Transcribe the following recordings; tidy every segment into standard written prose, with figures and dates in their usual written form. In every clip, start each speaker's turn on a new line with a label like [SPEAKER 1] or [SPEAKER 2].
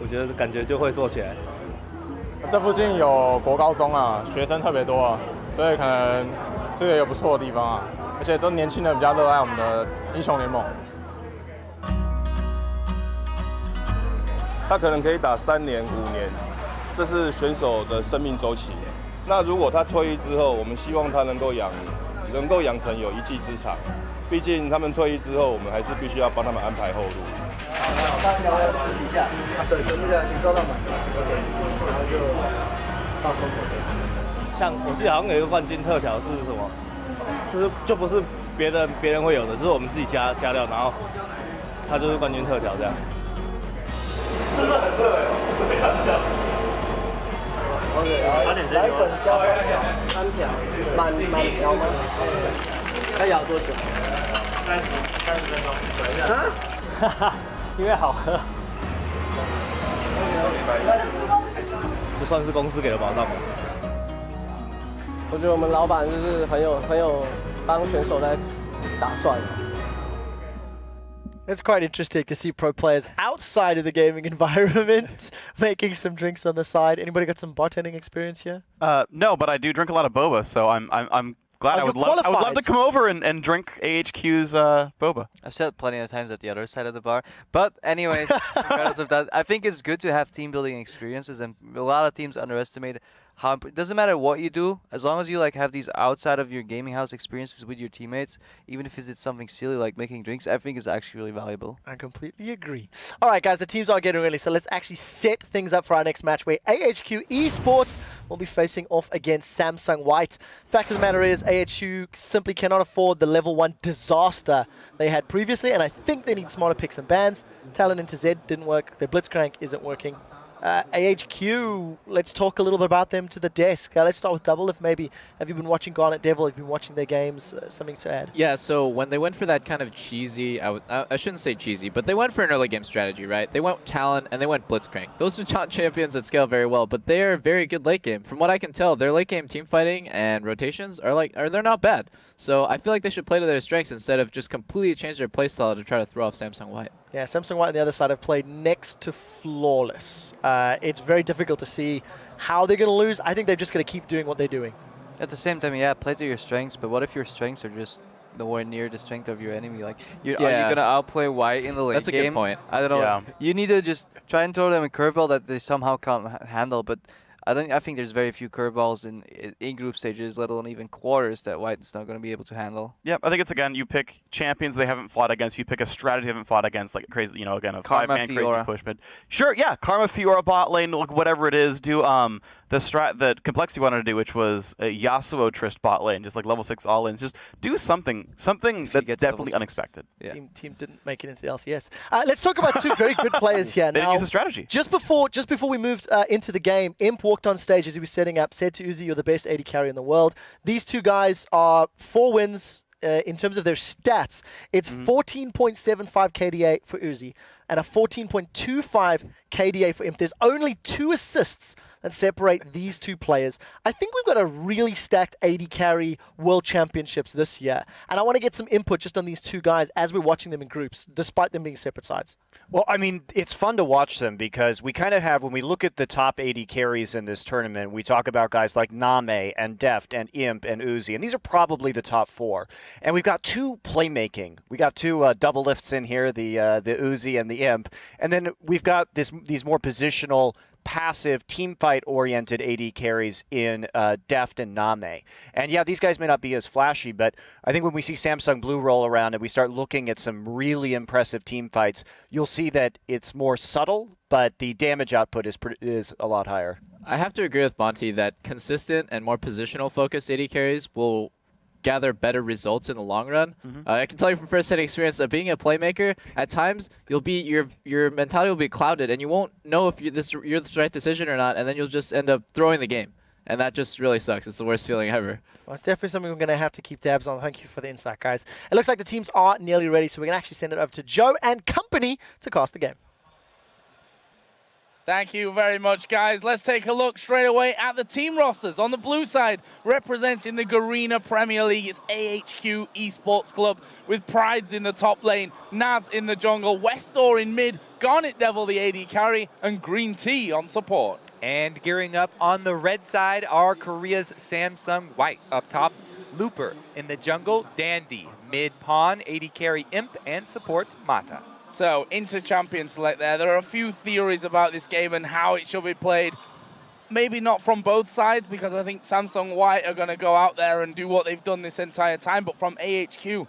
[SPEAKER 1] 觉得感觉就会做起来。
[SPEAKER 2] 这附近有国高中啊，学生特别多啊，所以可能是个有不错的地方啊，而且都年轻人比较热爱我们的英雄联盟。
[SPEAKER 3] 他可能可以打3年、5年，这是选手的生命周期。那如果他退役之后，我们希望他能够养成有一技之长。毕竟他们退役之后，我们还是必须要帮他们安排后路。
[SPEAKER 4] 大家要试一下，对，全部这样先做到满，OK，然后就放松口袋。
[SPEAKER 1] 像我记得好像有一个冠军特调是什么，就不是别人会有的，就是我们自己加料，然后它就是冠军特调这样。真的很热哎，我没看笑。
[SPEAKER 4] OK， 奶粉加3条，满条吗？要咬多久？30分钟。啊？
[SPEAKER 1] 哈哈，因为好喝。这算是公司给的保障吧。
[SPEAKER 4] 我觉得我们老板就是很有帮选手在打算。
[SPEAKER 5] It's quite interesting to see pro players outside of the gaming environment making some drinks on the side. Anybody got some bartending experience here?
[SPEAKER 6] No, but I do drink a lot of boba, so I'm glad. I would love to come over and drink AHQ's boba.
[SPEAKER 7] I've said plenty of times at the other side of the bar. But anyways, regardless of that, I think it's good to have team building experiences, and a lot of teams underestimate how it doesn't matter what you do, as long as you like have these outside of your gaming house experiences with your teammates, even if it's something silly like making drinks, I think is actually really valuable.
[SPEAKER 5] I completely agree. All right, guys, the teams are getting ready, so let's actually set things up for our next match where AHQ Esports will be facing off against Samsung White. Fact of the matter is, AHQ simply cannot afford the level 1 disaster they had previously, and I think they need smarter picks and bans. Talon into Z didn't work, their Blitzcrank isn't working. AHQ, let's talk a little bit about them to the desk. Let's start with Doublelift maybe. Have you been watching Garnet Devil? Have you been watching their games? Something to add?
[SPEAKER 8] Yeah, so when they went for that kind of cheesy, I shouldn't say cheesy, but they went for an early game strategy, right? They went Talon and they went Blitzcrank. Those are not champions that scale very well, but they're very good late game. From what I can tell, their late game team fighting and rotations they're not bad. So I feel like they should play to their strengths instead of just completely change their playstyle to try to throw off Samsung White.
[SPEAKER 5] Yeah, Samsung White on the other side have played next to flawless. It's very difficult to see how they're going to lose. I think they've just got to keep doing what they're doing.
[SPEAKER 7] At the same time, yeah, play to your strengths, but what if your strengths are just nowhere near the strength of your enemy? Like, are you going to outplay White in the late game?
[SPEAKER 8] That's a good point.
[SPEAKER 7] I don't know. Yeah. You need to just try and throw them a curveball that they somehow can't handle, but I think there's very few curveballs in group stages, let alone even quarters, that White's not going to be able to handle.
[SPEAKER 6] Yeah, I think it's, again, you pick champions they haven't fought against, you pick a strategy they haven't fought against, like crazy, again, a five-man crazy push mid. Sure, yeah, Karma, Fiora, bot lane, look, whatever it is, do the complexity wanted to do, which was a Yasuo Trist bot lane, just like level 6 all in. Just do something that's definitely unexpected.
[SPEAKER 5] Yeah. Team didn't make it into the LCS. Let's talk about two very good players here.
[SPEAKER 6] They didn't use a strategy.
[SPEAKER 5] Just before we moved into the game, Imp walked on stage as he was setting up, said to Uzi, "You're the best AD carry in the world." These two guys are 4 wins in terms of their stats. It's 14.75 KDA for Uzi and a 14.25 KDA for Imp. There's only 2 assists that separate these two players. I think we've got a really stacked AD carry world championships this year. And I want to get some input just on these two guys as we're watching them in groups, despite them being separate sides.
[SPEAKER 9] Well, I mean, it's fun to watch them because we kind of have, when we look at the top AD carries in this tournament, we talk about guys like Name and Deft and Imp and Uzi, and these are probably the top 4. And we've got 2 playmaking. We got 2 double lifts in here, the Uzi and the Imp. And then we've got these more positional, passive, team fight-oriented AD carries in Deft and Name. And yeah, these guys may not be as flashy, but I think when we see Samsung Blue roll around and we start looking at some really impressive team fights, you'll see that it's more subtle, but the damage output is a lot higher.
[SPEAKER 8] I have to agree with Monty that consistent and more positional focused AD carries will gather better results in the long run. I can tell you from first-hand experience that being a playmaker, at times you'll be your mentality will be clouded, and you won't know if you're the right decision or not, and then you'll just end up throwing the game, and that just really sucks. It's the worst feeling ever.
[SPEAKER 5] Well, it's definitely something we're going to have to keep tabs on. Thank you for the insight, guys. It looks like the teams are nearly ready, so we're going to actually send it over to Joe and company to cast the game.
[SPEAKER 10] Thank you very much, guys. Let's take a look straight away at the team rosters. On the blue side, representing the Garena Premier League, it's AHQ Esports Club with Prides in the top lane, Naz in the jungle, Westor in mid, Garnet Devil the AD carry, and Green Tea on support.
[SPEAKER 11] And gearing up on the red side are Korea's Samsung White. Up top, Looper. In the jungle, Dandy. Mid pawn, AD carry Imp, and support Mata.
[SPEAKER 10] So, into champion select there. There are a few theories about this game and how it should be played. Maybe not from both sides, because I think Samsung White are going to go out there and do what they've done this entire time. But from AHQ,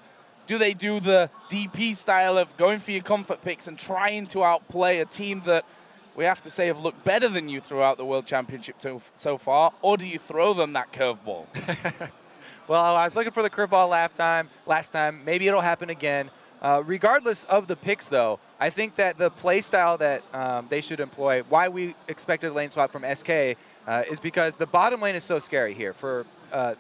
[SPEAKER 10] do they do the DP style of going for your comfort picks and trying to outplay a team that we have to say have looked better than you throughout the World Championship so far? Or do you throw them that curveball?
[SPEAKER 11] Well, I was looking for the curveball last time. Maybe it'll happen again. Regardless of the picks, though, I think that the play style that they should employ, why we expected a lane swap from SK, is because the bottom lane is so scary here for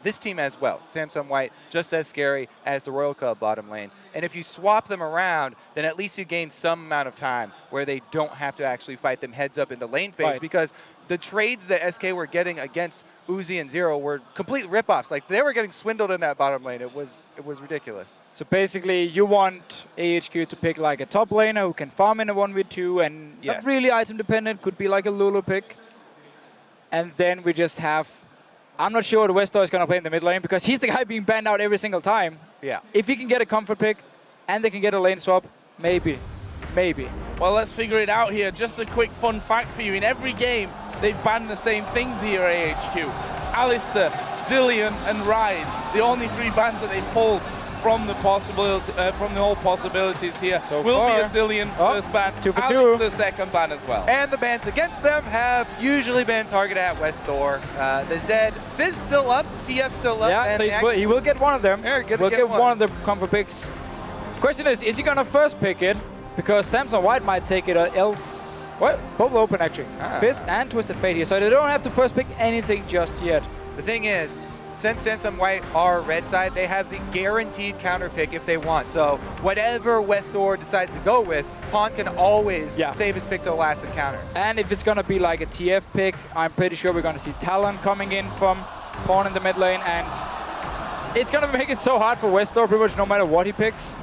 [SPEAKER 11] this team as well. Samsung White, just as scary as the Royal Club bottom lane. And if you swap them around, then at least you gain some amount of time where they don't have to actually fight them heads up in the lane phase, right. Because the trades that SK were getting against Uzi and Zero were complete ripoffs. Like, they were getting swindled in that bottom lane. It was ridiculous.
[SPEAKER 12] So basically, you want AHQ to pick like a top laner who can farm in a 1v2 and not really item dependent, could be like a Lulu pick. And then we just have, I'm not sure what Westor is going to play in the mid lane because he's the guy being banned out every single time.
[SPEAKER 11] Yeah.
[SPEAKER 12] If he can get a comfort pick and they can get a lane swap, maybe.
[SPEAKER 10] Well, let's figure it out here. Just a quick fun fact for you. In every game, they've banned the same things here at AHQ. Alistair, Zillion, and Rise. The only 3 bans that they pulled from the possibility, from the whole possibilities here
[SPEAKER 12] so
[SPEAKER 10] will
[SPEAKER 12] far,
[SPEAKER 10] be a Zillion first ban,
[SPEAKER 12] 2 for 2.
[SPEAKER 10] The second ban as well.
[SPEAKER 11] And the bans against them have usually been targeted at Westor. The Zed, Fizz still up, TF still up.
[SPEAKER 12] Yeah,
[SPEAKER 11] and
[SPEAKER 12] so he will get one of them.
[SPEAKER 11] We'll
[SPEAKER 12] get one of the comfort picks. Question is he going to first pick it? Because Samsung White might take it or else. What? Both open actually. Fizz and Twisted Fate here, so they don't have to first pick anything just yet.
[SPEAKER 11] The thing is, since Samsung White are red side, they have the guaranteed counter pick if they want. So whatever Westor decides to go with, Pawn can always save his pick to the last encounter.
[SPEAKER 12] And if it's going to be like a TF pick, I'm pretty sure we're going to see Talon coming in from Pawn in the mid lane, and it's going to make it so hard for Westor pretty much no matter what he picks.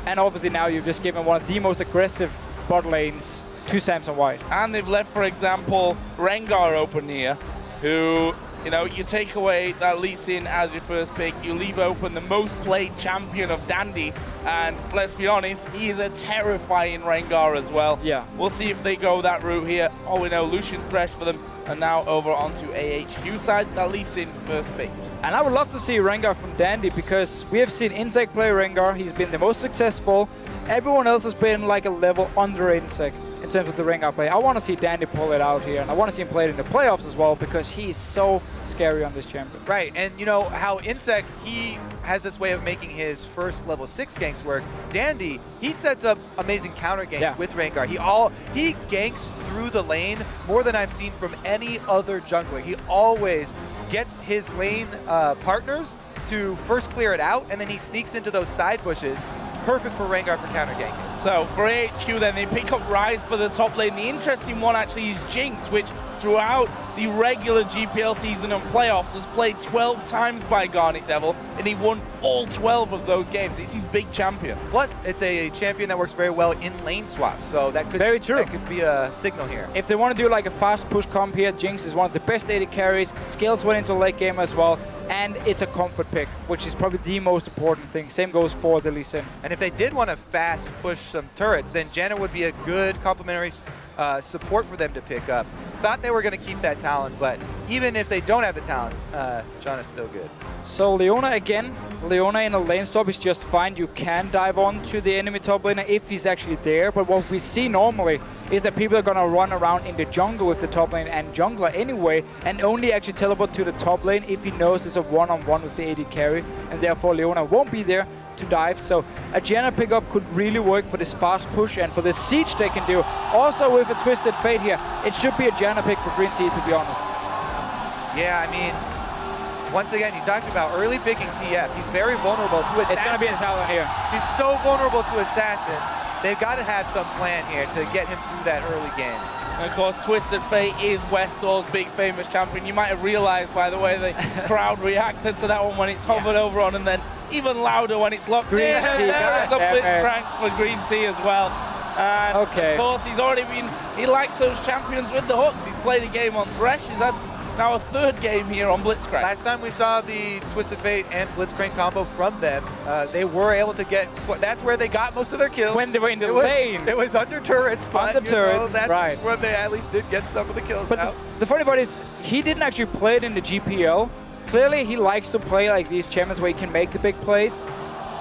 [SPEAKER 12] And obviously now you've just given one of the most aggressive bot lanes to Samsung White.
[SPEAKER 10] And they've left, for example, Rengar open here, who, you know, you take away that Lee Sin as your first pick, you leave open the most played champion of Dandy, and let's be honest, he is a terrifying Rengar as well.
[SPEAKER 12] Yeah.
[SPEAKER 10] We'll see if they go that route here. Oh, we know Lucian Thresh for them, and now over onto AHQ side, that Lee Sin first picked.
[SPEAKER 12] And I would love to see Rengar from Dandy, because we have seen Insect play Rengar, he's been the most successful. Everyone else has been like a level under Insect in terms of the Rengar play. I want to see Dandy pull it out here, and I want to see him play it in the playoffs as well, because he's so scary on this champion.
[SPEAKER 11] Right, and you know how Insect, he has this way of making his first level 6 ganks work. Dandy, he sets up amazing counter ganks with Rengar. He ganks through the lane more than I've seen from any other jungler. He always gets his lane partners to first clear it out, and then he sneaks into those side bushes. Perfect for Rengar for counter ganking.
[SPEAKER 10] So for AHQ then, they pick up Rise for the top lane. The interesting one actually is Jinx, which throughout the regular GPL season and playoffs was played 12 times by Garnet Devil, and he won all 12 of those games. He's his big champion.
[SPEAKER 11] Plus, it's a champion that works very well in lane swaps, so that could,
[SPEAKER 12] very true.
[SPEAKER 11] That could be a signal here.
[SPEAKER 12] If they want to do like a fast push comp here, Jinx is one of the best AD carries, scales well into late game as well, and it's a comfort pick, which is probably the most important thing. Same goes for the Lee Sin.
[SPEAKER 11] And if they did want to fast push some turrets, then Janna would be a good complementary support for them to pick up. Thought they were going to keep that talent, but even if they don't have the talent, Janna's still good.
[SPEAKER 12] So Leona again. Leona in a lane stop is just fine. You can dive on to the enemy top laner if he's actually there, but what we see normally is that people are going to run around in the jungle with the top lane and jungler anyway, and only actually teleport to the top lane if he knows there's a one-on-one with the AD carry, and therefore Leona won't be there to dive. So a Janna pickup could really work for this fast push and for the siege they can do. Also with a Twisted Fate here, it should be a Janna pick for Green Tea, to be honest.
[SPEAKER 11] Yeah, I mean, once again, you talked about early picking TF. He's very vulnerable to assassins.
[SPEAKER 12] It's going to be a talent here.
[SPEAKER 11] He's so vulnerable to assassins. They've got to have some plan here to get him through that early game.
[SPEAKER 10] And of course, Twisted Fate is Westall's big famous champion. You might have realized by the way the crowd reacted to that one when it's hovered over on, and then even louder when it's locked
[SPEAKER 12] Green
[SPEAKER 10] in. And
[SPEAKER 12] tea,
[SPEAKER 10] there is a
[SPEAKER 12] yeah,
[SPEAKER 10] Blitzcrank for Green Tea as well. And
[SPEAKER 12] okay.
[SPEAKER 10] Of course, he likes those champions with the hooks. He's played a game on Thresh. He's had now a third game here on Blitzcrank.
[SPEAKER 11] Last time we saw the Twisted Fate and Blitzcrank combo from them, they were able to get, that's where they got most of their kills.
[SPEAKER 12] When they were in the lane.
[SPEAKER 11] It was under turrets, but
[SPEAKER 12] under turrets,
[SPEAKER 11] that's
[SPEAKER 12] right.
[SPEAKER 11] where they at least did get some of the kills
[SPEAKER 12] but
[SPEAKER 11] out.
[SPEAKER 12] The funny part is, he didn't actually play it in the GPL. Clearly, he likes to play like these champions where he can make the big plays.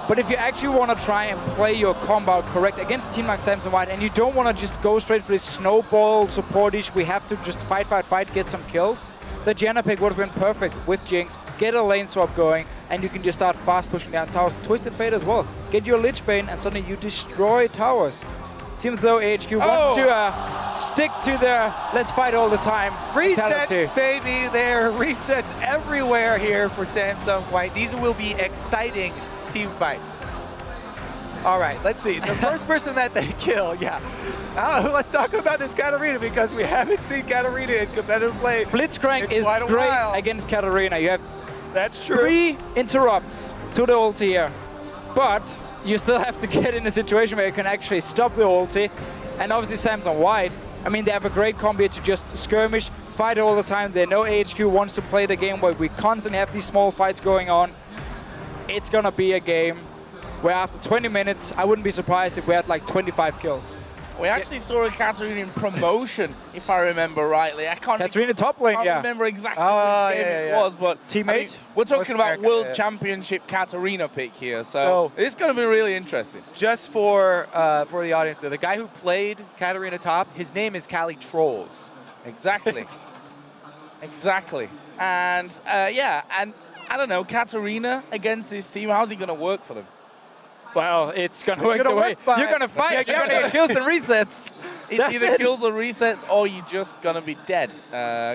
[SPEAKER 12] But if you actually want to try and play your combo correct against a team like Samson White, and you don't want to just go straight for this snowball support-ish, we have to just fight, get some kills, the Janna pick would have been perfect with Jinx, get a lane swap going, and you can just start fast pushing down towers. Twisted Fate as well. Get your Lich Bane, and suddenly you destroy towers. Seems as though AHQ wants to stick to the let's fight all the time mentality.
[SPEAKER 11] Resets, baby, there are resets everywhere here for Samsung White. These will be exciting team fights. All right, let's see. The first person that they kill, let's talk about this Katarina, because we haven't seen Katarina in competitive play.
[SPEAKER 12] Blitzcrank is great against Katarina. You have
[SPEAKER 11] That's true.
[SPEAKER 12] 3 interrupts to the ulti here, but you still have to get in a situation where you can actually stop the ulti. And obviously Samson White, I mean, they have a great combo to just skirmish, fight all the time. They know AHQ wants to play the game where we constantly have these small fights going on. It's gonna be a game where after 20 minutes, I wouldn't be surprised if we had like 25 kills.
[SPEAKER 10] We actually saw a Katarina in promotion, if I remember rightly. I can't
[SPEAKER 12] Katarina top lane,
[SPEAKER 10] remember exactly which game it was, but
[SPEAKER 12] teammate.
[SPEAKER 10] I mean, we're talking about World Championship Katarina pick here, so it's going to be really interesting.
[SPEAKER 11] Just for the audience, though, the guy who played Katarina top, his name is Cali Trolls.
[SPEAKER 10] Exactly. Exactly. And and I don't know, Katarina against this team, how's he going to work for them?
[SPEAKER 12] Well, it's going to work the way you're going to fight. You're going to get kills and resets.
[SPEAKER 10] It's either kills or resets, or you're just going to be dead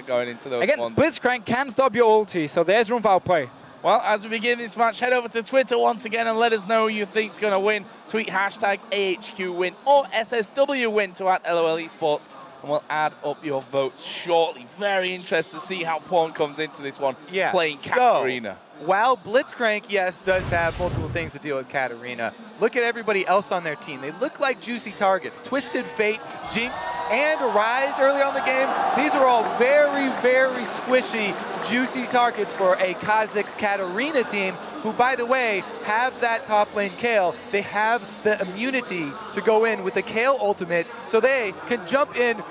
[SPEAKER 10] going into those
[SPEAKER 12] Again,
[SPEAKER 10] ones.
[SPEAKER 12] Blitzcrank can stop your ulti, so there's room for outplay.
[SPEAKER 10] Well, as we begin this match, head over to Twitter once again and let us know who you think's going to win. Tweet hashtag AHQ win or SSW win to @LOL Esports, and we'll add up your votes shortly. Very interested to see how Pawn comes into this one playing Katarina.
[SPEAKER 11] While Blitzcrank, yes, does have multiple things to deal with Katarina, look at everybody else on their team. They look like juicy targets. Twisted Fate, Jinx, and Rise early on the game. These are all very, very squishy, juicy targets for a Kha'Zix Katarina team, who, by the way, have that top lane Kayle. They have the immunity to go in with the Kayle ultimate, so they can jump in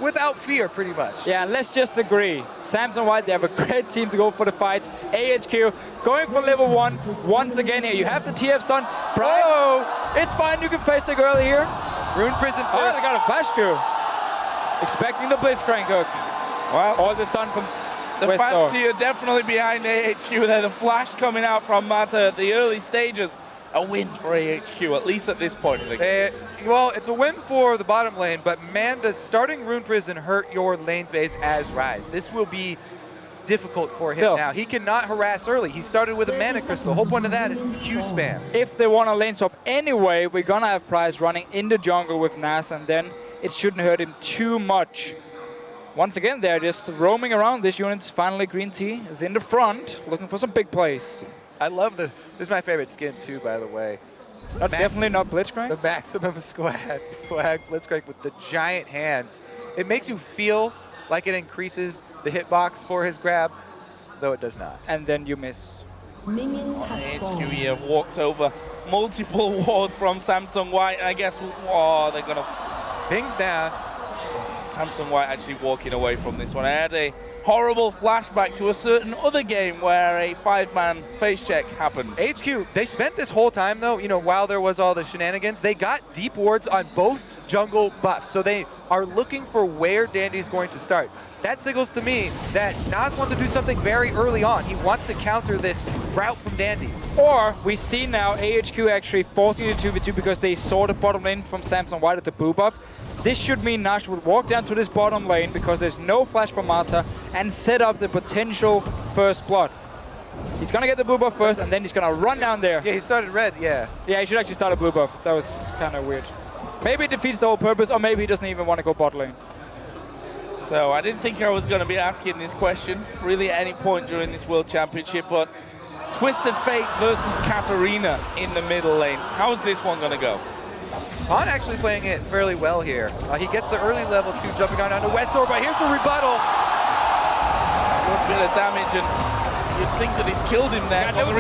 [SPEAKER 11] without fear, pretty much.
[SPEAKER 12] Yeah, and let's just agree. Samson White, they have a great team to go for the fight. AHQ going for level 1 once again here. You have the TF stun. It's fine, you can face take early here.
[SPEAKER 11] Rune Prison first.
[SPEAKER 12] Oh, they got a flash too. Expecting the Blitzcrank hook. Well, all the stun from
[SPEAKER 10] the fancy are definitely behind AHQ there. The flash coming out from Mata at the early stages. A win for AHQ, at least at this point.
[SPEAKER 11] Well, it's a win for the bottom lane, but man, does starting Rune Prison hurt your lane phase as Rise. This will be difficult for him now. He cannot harass early. He started with a Mana Crystal. Whole point of that is Q spams.
[SPEAKER 12] If they want a lane swap anyway, we're gonna have Price running in the jungle with Nas, and then it shouldn't hurt him too much. Once again, they're just roaming around. This unit's finally Green Tea is in the front, looking for some big plays.
[SPEAKER 11] I love this is my favorite skin too, by the way.
[SPEAKER 12] Definitely not Blitzcrank.
[SPEAKER 11] The maximum swag Blitzcrank with the giant hands. It makes you feel like it increases the hitbox for his grab, though it does not.
[SPEAKER 12] And then you miss.
[SPEAKER 10] Minions AHQ have walked over multiple wards from Samson White, and I guess, they're gonna
[SPEAKER 11] pings down.
[SPEAKER 10] Samson White actually walking away from this one. I had a horrible flashback to a certain other game where a 5-man face check happened.
[SPEAKER 11] HQ, they spent this whole time though, while there was all the shenanigans, they got deep wards on both jungle buffs. So they are looking for where Dandy's going to start. That signals to me that Nas wants to do something very early on. He wants to counter this route from Dandy.
[SPEAKER 12] Or we see now AHQ actually forcing the 2v2 because they saw the bottom lane from Samson White at the blue buff. This should mean Nash would walk down to this bottom lane because there's no flash from Mata and set up the potential first blood. He's gonna get the blue buff first and then he's gonna run down there.
[SPEAKER 11] Yeah, he started red, yeah.
[SPEAKER 12] Yeah, he should actually start a blue buff. That was kind of weird. Maybe it defeats the whole purpose, or maybe he doesn't even want to go bot lane.
[SPEAKER 10] So I didn't think I was going to be asking this question really at any point during this World Championship, but Twisted Fate versus Katarina in the middle lane. How is this one going to go?
[SPEAKER 11] Han actually playing it fairly well here. He gets the early level 2 jumping on to Westor, but here's the rebuttal.
[SPEAKER 10] A little bit of damage, and you'd think that he's killed him there. There is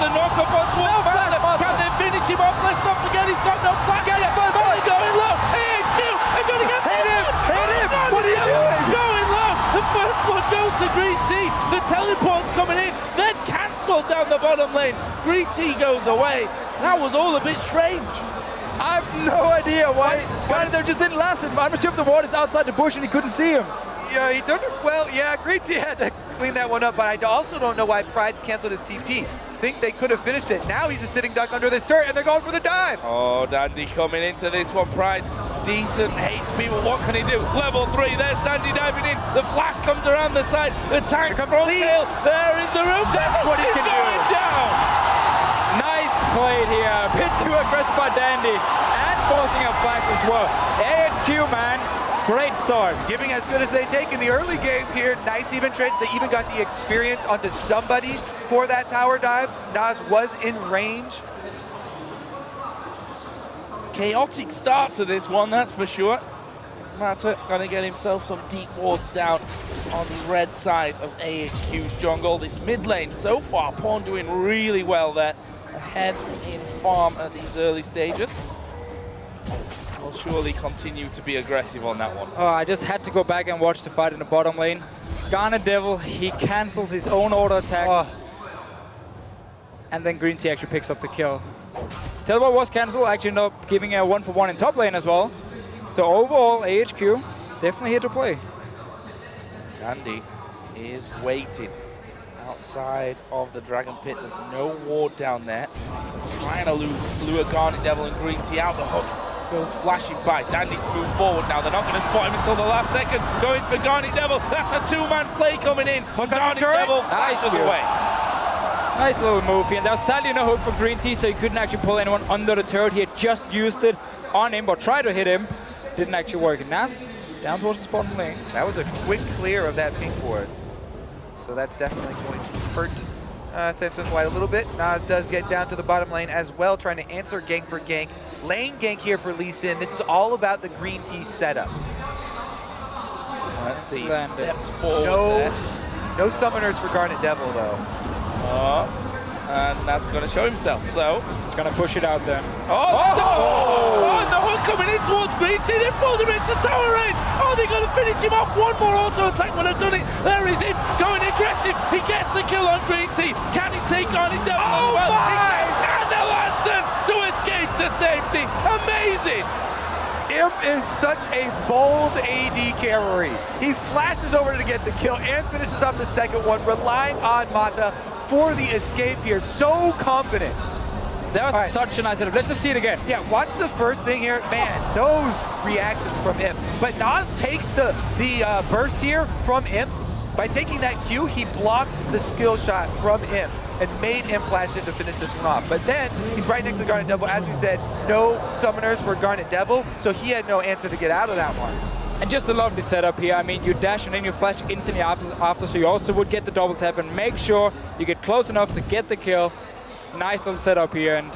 [SPEAKER 10] the knock-up on towards Panda. Can they finish him off? Let's not forget he's got no flash. Finally going low. AHQ, they're going to get hit him. What are you doing? Going low. The first one goes to Green Tea. The teleport's coming in, then cancelled down the bottom lane. Green Tea goes away. That was all a bit strange.
[SPEAKER 12] I have no idea why. Why they just didn't last him. I'm not sure if the water's outside the bush and he couldn't see him.
[SPEAKER 11] Yeah, he turned it well. Yeah, Green Tea had to clean that one up, but I also don't know why Pride's canceled his TP. Think they could have finished it. Now he's a sitting duck under this turret, and they're going for the dive.
[SPEAKER 10] Oh, Dandy coming into this one. Pride's decent HP, but what can he do? Level 3, there's Dandy diving in. The flash comes around the side. The tank from tail. There is the room. That's what he can do. Down.
[SPEAKER 12] Nice play here. A bit too aggressive by Dandy, and forcing a flash as well. AHQ, man. Great start.
[SPEAKER 11] Giving as good as they take in the early game here. Nice even trade. They even got the experience onto somebody for that tower dive. Nas was in range.
[SPEAKER 10] Chaotic start to this one, that's for sure. Mata gonna get himself some deep wards down on the red side of AHQ's jungle. This mid lane so far, Pawn doing really well there. Ahead in farm at these early stages. Will surely continue to be aggressive on that one.
[SPEAKER 12] Oh, I just had to go back and watch the fight in the bottom lane. Garnet Devil, he cancels his own auto attack. Oh. And then Green Tea actually picks up the kill. Teleport was cancelled, actually ended up giving a 1-for-1 in top lane as well. So overall, AHQ definitely here to play.
[SPEAKER 10] Dandy is waiting outside of the Dragon Pit. There's no ward down there. Trying to lure Garnet Devil and Green Tea out the hook. Goes flashing by. Dandy's moved forward now. They're not going to spot him until the last second. Going for Garnet Devil. That's a 2-man play coming in. Garnet Devil flashes away.
[SPEAKER 12] Nice little move here. There was sadly no hook from Green Tea, so he couldn't actually pull anyone under the turret. He had just used it on him, or tried to hit him. Didn't actually work. Nas down towards the bottom lane.
[SPEAKER 11] That was a quick clear of that pink ward. So that's definitely going to hurt Samsung White a little bit. Nas does get down to the bottom lane as well, trying to answer gank for gank. Lane gank here for Lee Sin. This is all about the Green Tea setup.
[SPEAKER 10] Let's see. Steps forward.
[SPEAKER 11] No summoners for Garnet Devil though.
[SPEAKER 10] And that's going to show himself. So
[SPEAKER 12] he's going to push it out then.
[SPEAKER 10] Oh, the hook coming in towards Green Tea. They pulled him into tower range. Oh, they're going to finish him off. One more auto attack would have done it. There is him going aggressive. He gets the kill on Green Tea. Can he take on it down as well? And the lantern to escape to safety. Amazing.
[SPEAKER 11] Imp is such a bold AD carry. He flashes over to get the kill and finishes off the second one, relying on Mata for the escape here. So confident.
[SPEAKER 12] That was such a nice setup. Let's just see it again.
[SPEAKER 11] Yeah, watch the first thing here. Man, those reactions from Imp. But Nas takes the burst here from Imp. By taking that Q, he blocked the skill shot from Imp and made Imp flash in to finish this one off. But then, he's right next to Garnet Devil. As we said, no summoners for Garnet Devil, so he had no answer to get out of that one.
[SPEAKER 12] And just a lovely setup here. I mean, you dash and then you flash instantly after, so you also would get the double tap and make sure you get close enough to get the kill. Nice little setup here, and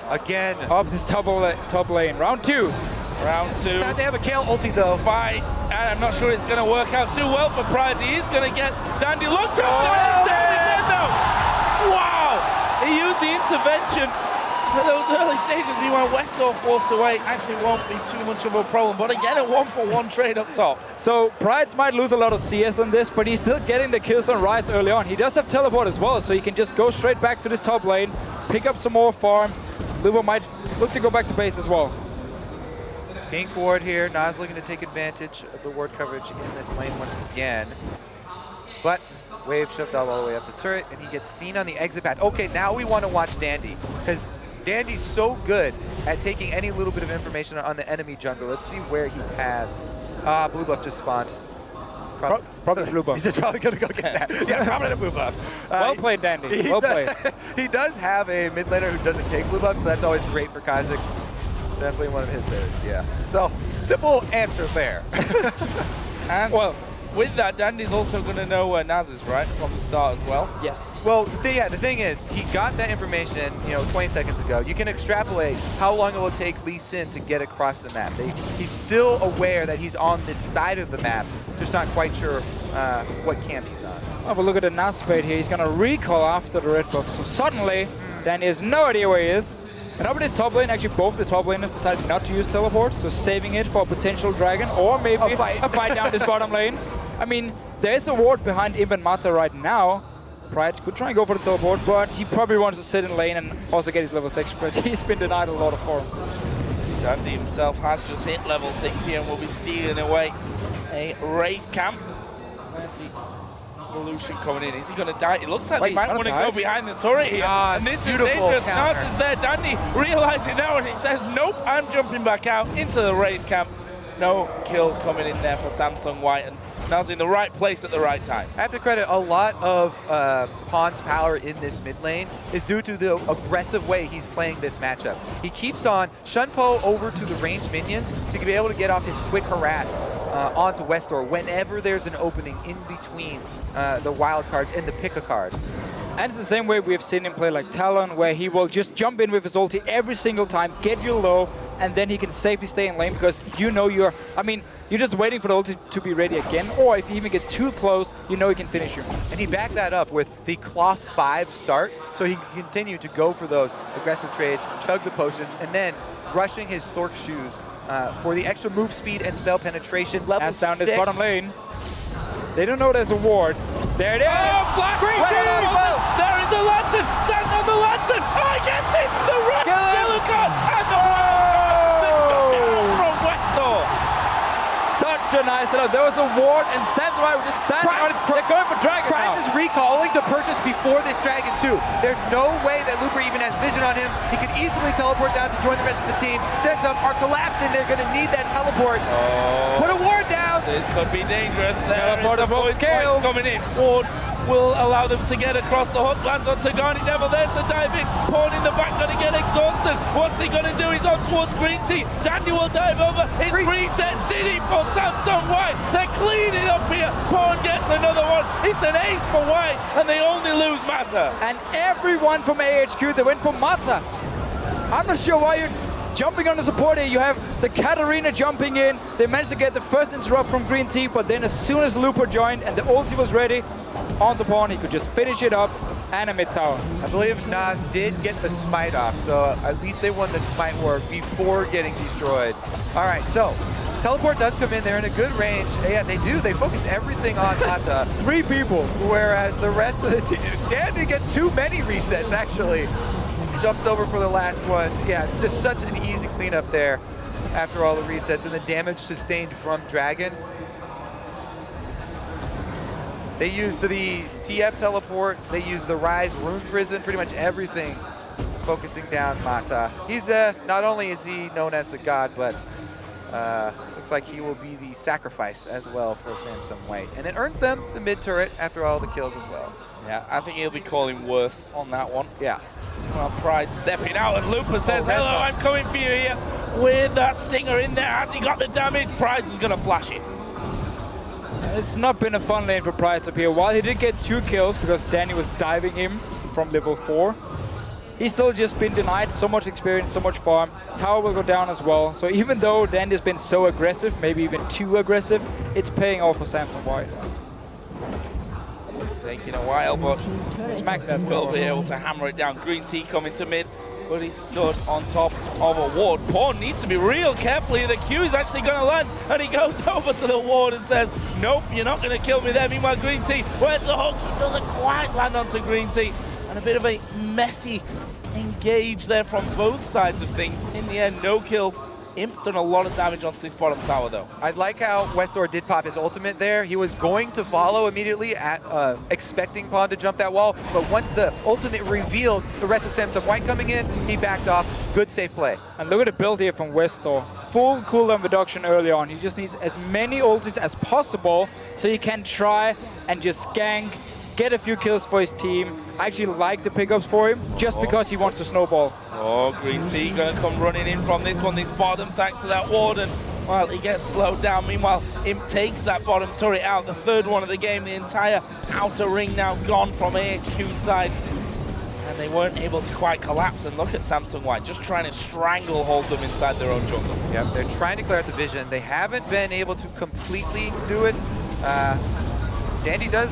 [SPEAKER 11] again,
[SPEAKER 12] up this top lane. Round 2.
[SPEAKER 10] Round 2.
[SPEAKER 11] Now they have a Kale ulti though.
[SPEAKER 10] Fight, and I'm not sure it's going to work out too well for Pride. He is going to get Dandy locked up. Wow! He used the intervention for those early stages. Meanwhile, Westor forced away. Actually won't be too much of a problem. But again, a 1-for-1 trade up top.
[SPEAKER 12] So Pride might lose a lot of CS on this, but he's still getting the kills on Ryze early on. He does have teleport as well, so he can just go straight back to this top lane, pick up some more farm. Lubo might look to go back to base as well.
[SPEAKER 11] Pink ward here. Nas looking to take advantage of the ward coverage in this lane once again. But wave shoved all the way up the turret, and he gets seen on the exit path. Okay, now we want to watch Dandy, because Dandy's so good at taking any little bit of information on the enemy jungle. Let's see where he has. Blue buff just spawned.
[SPEAKER 12] Probably blue buff.
[SPEAKER 11] He's just probably going to go get that. Yeah, probably a blue buff.
[SPEAKER 12] Well played, Dandy. Well played.
[SPEAKER 11] He does have a mid laner who doesn't take blue buff, so that's always great for Kha'Zix. Definitely one of his favorites, yeah. So, simple answer there.
[SPEAKER 10] And well, with that, Dandy's also going to know where Naz is, right, from the start as well.
[SPEAKER 12] Yes.
[SPEAKER 11] Well, the thing is, he got that information, 20 seconds ago. You can extrapolate how long it will take Lee Sin to get across the map. He's still aware that he's on this side of the map, just not quite sure what camp he's on.
[SPEAKER 12] Oh, but look at the Naz spade here. He's going to recall after the red box. So suddenly, Dandy has no idea where he is. And up in his top lane, actually both the top laners decided not to use teleport, so saving it for a potential dragon, or maybe a fight down this bottom lane. I mean, there's a ward behind Imp and Mata right now. Pride could try and go for the teleport, but he probably wants to sit in lane and also get his level 6 because he's been denied a lot of farm.
[SPEAKER 10] Dandy himself has just hit level 6 here and will be stealing away a Wraith camp. There's the evolution coming in. Is he going to die? It looks like they might want to go behind the turret here. And this is dangerous. Naz is there. Dandy realizing now and he says, nope, I'm jumping back out into the Wraith camp. No kill coming in there for Samsung White, and Naz in the right place at the right time.
[SPEAKER 11] I have to credit a lot of Pawn's power in this mid lane is due to the aggressive way he's playing this matchup. He keeps on Shunpo over to the ranged minions to be able to get off his quick harass onto Westor whenever there's an opening in between the wild cards and the pick-a-card.
[SPEAKER 12] And it's the same way we've seen him play like Talon, where he will just jump in with his ulti every single time, get you low, and then he can safely stay in lane because you're just waiting for the ulti to be ready again, or if you even get too close, you know he can finish you.
[SPEAKER 11] And he backed that up with the cloth 5 start, so he can continue to go for those aggressive trades, chug the potions, and then rushing his Sork shoes for the extra move speed and spell penetration. Level 6.
[SPEAKER 12] Down this bottom lane. They don't know there's a ward. There it is!
[SPEAKER 10] Oh, Black Green There is a lantern! Stand on the lantern! I get it! The red Silicon! And the red from Westor!
[SPEAKER 12] Such a nice setup. There was a ward and Samurai were just standing on it. They're going for Dragon
[SPEAKER 11] Prime
[SPEAKER 12] now.
[SPEAKER 11] is recalling to purchase before this Dragon too. There's no way that Looper even has vision on him. He could easily teleport down to join the rest of the team. Sentum are collapsing. They're going to need that teleport. Put a ward down.
[SPEAKER 10] This could be dangerous.
[SPEAKER 12] Teleport of
[SPEAKER 10] Kill coming in. Ward will allow them to get across the hook. Lands on Tagani Devil. There's the diving. Pawn in the back going to get exhausted. What's he going to do? He's on towards Green Tea. Dandy will dive over. His reset city for Samsung White. They're cleaning up here. Pawn gets another one. It's an ace for White, and they only lose Mata.
[SPEAKER 12] And everyone from AHQ, they went for Mata. I'm not sure why you're jumping on the support here. You have the Katarina jumping in. They managed to get the first interrupt from Green Tea, but then as soon as Looper joined and the ulti was ready, onto Pawn, he could just finish it up and a mid tower.
[SPEAKER 11] I believe Naz did get the smite off, so at least they won the smite war before getting destroyed. All right, so teleport does come in there in a good range. Yeah, they do. They focus everything on Mata.
[SPEAKER 12] 3 people.
[SPEAKER 11] Whereas the rest of the team, Dandy gets too many resets, actually. Jumps over for the last one. Yeah, just such an easy cleanup there after all the resets and the damage sustained from Dragon. They used the TF teleport, they used the Rise Rune Prison, pretty much everything focusing down Mata. He's, not only is he known as the god, but looks like he will be the sacrifice as well for Samsung White. And it earns them the mid turret after all the kills as well.
[SPEAKER 10] Yeah, I think he'll be calling Worth on that one.
[SPEAKER 11] Yeah.
[SPEAKER 10] Well, Pride stepping out, and Looper says, hello, I'm coming for you here. With that stinger in there, has he got the damage? Pride is going to flash it.
[SPEAKER 12] It's not been a fun lane for Pride up here. While he did get 2 kills because Danny was diving him from level 4, he's still just been denied so much experience, so much farm. Tower will go down as well. So even though Dandy's been so aggressive, maybe even too aggressive, it's paying off for Samsung White.
[SPEAKER 10] Taking a while, but
[SPEAKER 12] smack that
[SPEAKER 10] will be able to hammer it down. Green Tea coming to mid, but he stood on top of a ward. Pawn needs to be real careful here. The Q is actually going to land, and he goes over to the ward and says, nope, you're not going to kill me there. Meanwhile, Green Tea, where's the hook? He doesn't quite land onto Green Tea. And a bit of a messy engage there from both sides of things. In the end, no kills. Imp's done a lot of damage onto this bottom tower, though.
[SPEAKER 11] I like how Westor did pop his ultimate there. He was going to follow immediately, at expecting Pawn to jump that wall, but once the ultimate revealed the rest of Samsung White coming in, he backed off. Good safe play.
[SPEAKER 12] And look at the build here from Westor. Full cooldown reduction early on. He just needs as many ultis as possible so he can try and just gank, get a few kills for his team. I actually like the pickups for him just because he wants to snowball.
[SPEAKER 10] Oh, Green Tea gonna come running in from this one, this bottom, thanks to that ward, and Well, he gets slowed down. Meanwhile, Imp takes that bottom turret out, the third one of the game. The entire outer ring now gone from AHQ's side. And they weren't able to quite collapse. And look at Samsung White, just trying to stranglehold them inside their own jungle.
[SPEAKER 11] Yep, they're trying to clear out the vision. They haven't been able to completely do it. Dandy does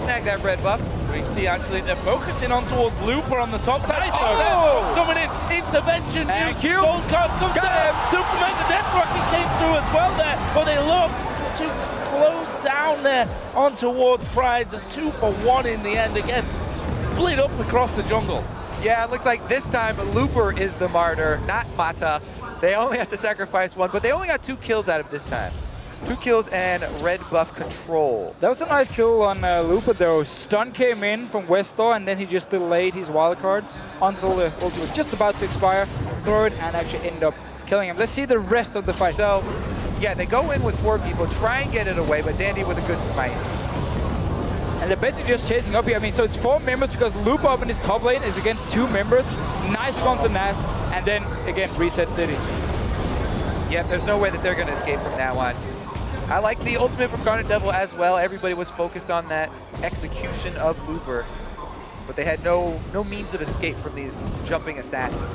[SPEAKER 11] snag that red buff.
[SPEAKER 10] Green Tea actually, they're focusing on towards Looper on the top side.
[SPEAKER 12] Oh!
[SPEAKER 10] Coming in, intervention.
[SPEAKER 12] AHQ.
[SPEAKER 10] Gold card comes down. Superman, the Death Rocket came through as well there, but they look to close down there on towards Prize. There's 2 for 1 in the end again. Split up across the jungle.
[SPEAKER 11] Yeah, it looks like this time Looper is the martyr, not Mata. They only have to sacrifice 1, but they only got 2 kills out of this time. 2 kills and red buff control.
[SPEAKER 12] That was a nice kill on Looper though. Stun came in from Westor and then he just delayed his wildcards until the ulti was just about to expire, throw it and actually end up killing him. Let's see the rest of the fight.
[SPEAKER 11] So, yeah, they go in with 4 people, try and get it away, but Dandy with a good smite.
[SPEAKER 12] And they're basically just chasing up here. I mean, so it's 4 members because Looper up in his top lane is against 2 members. Nice one to Nas, and then again, reset City.
[SPEAKER 11] Yep, there's no way that they're going to escape from now on. I like the ultimate from Garnet Devil as well. Everybody was focused on that execution of Looper, but they had no means of escape from these jumping assassins.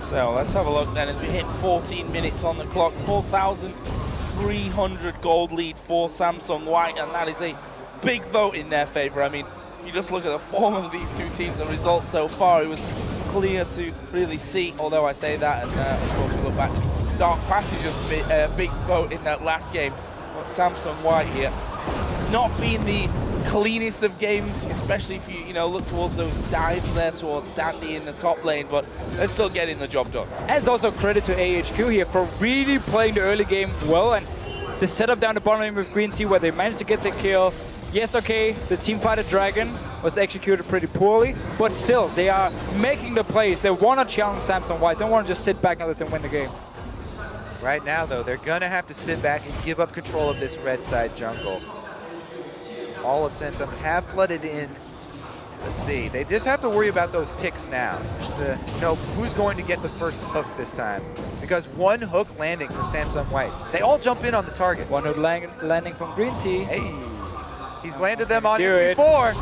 [SPEAKER 10] So let's have a look then as we hit 14 minutes on the clock. 4,300 gold lead for Samsung White, and that is a big vote in their favor. I mean, you just look at the form of these 2 teams, the results so far, it was clear to really see, although I say that, and of course we look back to Dark Passage's big vote in that last game. But Samsung White here, not being the cleanest of games, especially if you look towards those dives there towards Dandy in the top lane, but they're still getting the job done.
[SPEAKER 12] And it's also credit to AHQ here for really playing the early game well, and the setup down the bottom lane with Green Tea where they managed to get the kill. Yes, okay, the Teamfighter Dragon was executed pretty poorly, but still, they are making the plays. They want to challenge Samsung White. They don't want to just sit back and let them win the game.
[SPEAKER 11] Right now, though, they're going to have to sit back and give up control of this red side jungle. All of Samsung have flooded in. Let's see, they just have to worry about those picks now. To know who's going to get the first hook this time. Because 1 hook landing for Samsung White. They all jump in on the target.
[SPEAKER 12] 1 hook landing from Green Tea.
[SPEAKER 11] Hey. He's landed them on it before.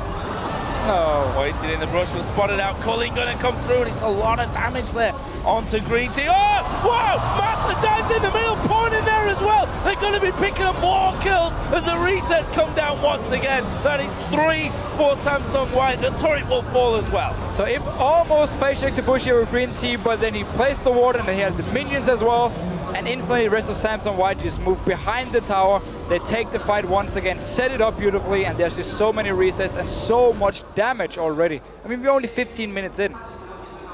[SPEAKER 10] Oh, waited in the brush, was spotted out. Culling gonna come through, and it's a lot of damage there onto Green Tea. Oh, wow! Master dives in the middle, point in there as well. They're gonna be picking up more kills as the resets come down once again. That is 3 for Samsung White. The turret will fall as well.
[SPEAKER 12] So Imp almost face checked the bush here with Green Tea, but then he placed the ward and then he has the minions as well. And instantly the rest of Samsung White just move behind the tower. They take the fight once again, set it up beautifully, and there's just so many resets and so much damage already. I mean, we're only 15 minutes in.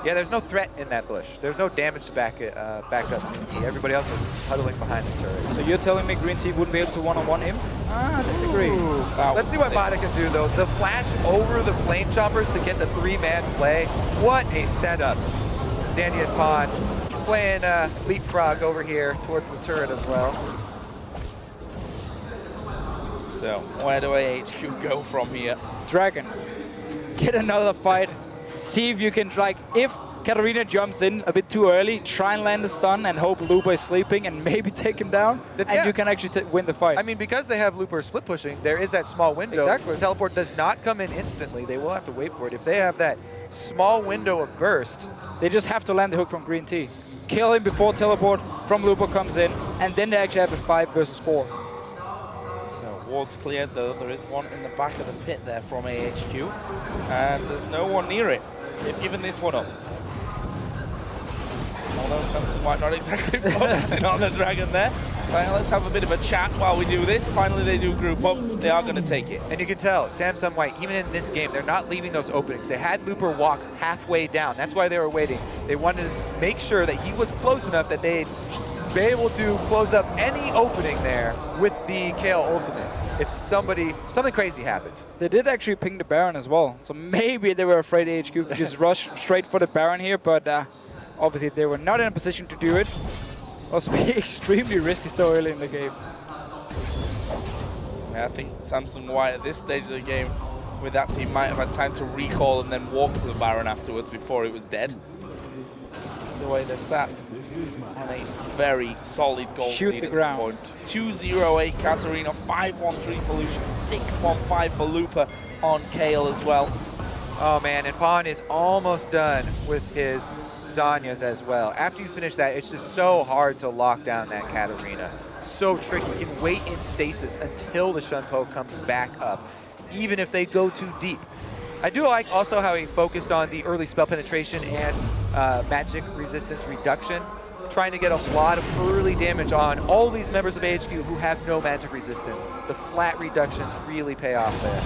[SPEAKER 11] Yeah, there's no threat in that bush. There's no damage to back up Green Tea. Everybody else was huddling behind the turret.
[SPEAKER 12] So you're telling me Green Tea wouldn't be able to one-on-one him? I disagree.
[SPEAKER 11] Let's see what Mata can do, though. The flash over the Flame Choppers to get the 3-man play. What a setup. Dandy and Pond playing leapfrog over here towards the turret as well.
[SPEAKER 10] So where do AHQ go from here?
[SPEAKER 12] Dragon, get another fight. See if you can, like, if Katarina jumps in a bit too early, try and land a stun and hope Looper is sleeping and maybe take him down, and you can actually win the fight.
[SPEAKER 11] I mean, because they have Looper split pushing, there is that small window.
[SPEAKER 12] Exactly.
[SPEAKER 11] Teleport does not come in instantly. They will have to wait for it. If they have that small window of burst,
[SPEAKER 12] they just have to land the hook from Green Tea. Kill him before teleport from Looper comes in, and then they actually have a 5 versus 4.
[SPEAKER 10] So ward's cleared, though. There is one in the back of the pit there from AHQ, and there's no one near it. They've given this one up. Although Samsung White not exactly focusing on the dragon there. Right, let's have a bit of a chat while we do this. Finally, they do group up. They are going to take it.
[SPEAKER 11] And you can tell, Samsung White, even in this game, they're not leaving those openings. They had Looper walk halfway down. That's why they were waiting. They wanted to make sure that he was close enough that they'd be able to close up any opening there with the KO ultimate if something crazy happened.
[SPEAKER 12] They did actually ping the Baron as well. So maybe they were afraid AHQ could just rush straight for the Baron here, but obviously they were not in a position to do it. Also be extremely risky so early in the game.
[SPEAKER 10] Yeah, I think Samsung White at this stage of the game with that team might have had time to recall and then walk to the Baron afterwards before it was dead. The way they're sat. on a very solid goal
[SPEAKER 12] Shoot
[SPEAKER 10] lead
[SPEAKER 12] the
[SPEAKER 10] at
[SPEAKER 12] ground.
[SPEAKER 10] point. 2-0-8 Katarina, 5-1-3 Pollution, 6-1-5 for Lupa on Kale as well.
[SPEAKER 11] Oh man, and Pawn is almost done with his Zanyas as well. After you finish that, it's just so hard to lock down that Katarina. So tricky. You can wait in stasis until the Shunpo comes back up, even if they go too deep. I do like also how he focused on the early spell penetration and magic resistance reduction, trying to get a lot of early damage on all these members of AHQ who have no magic resistance. The flat reductions really pay off there.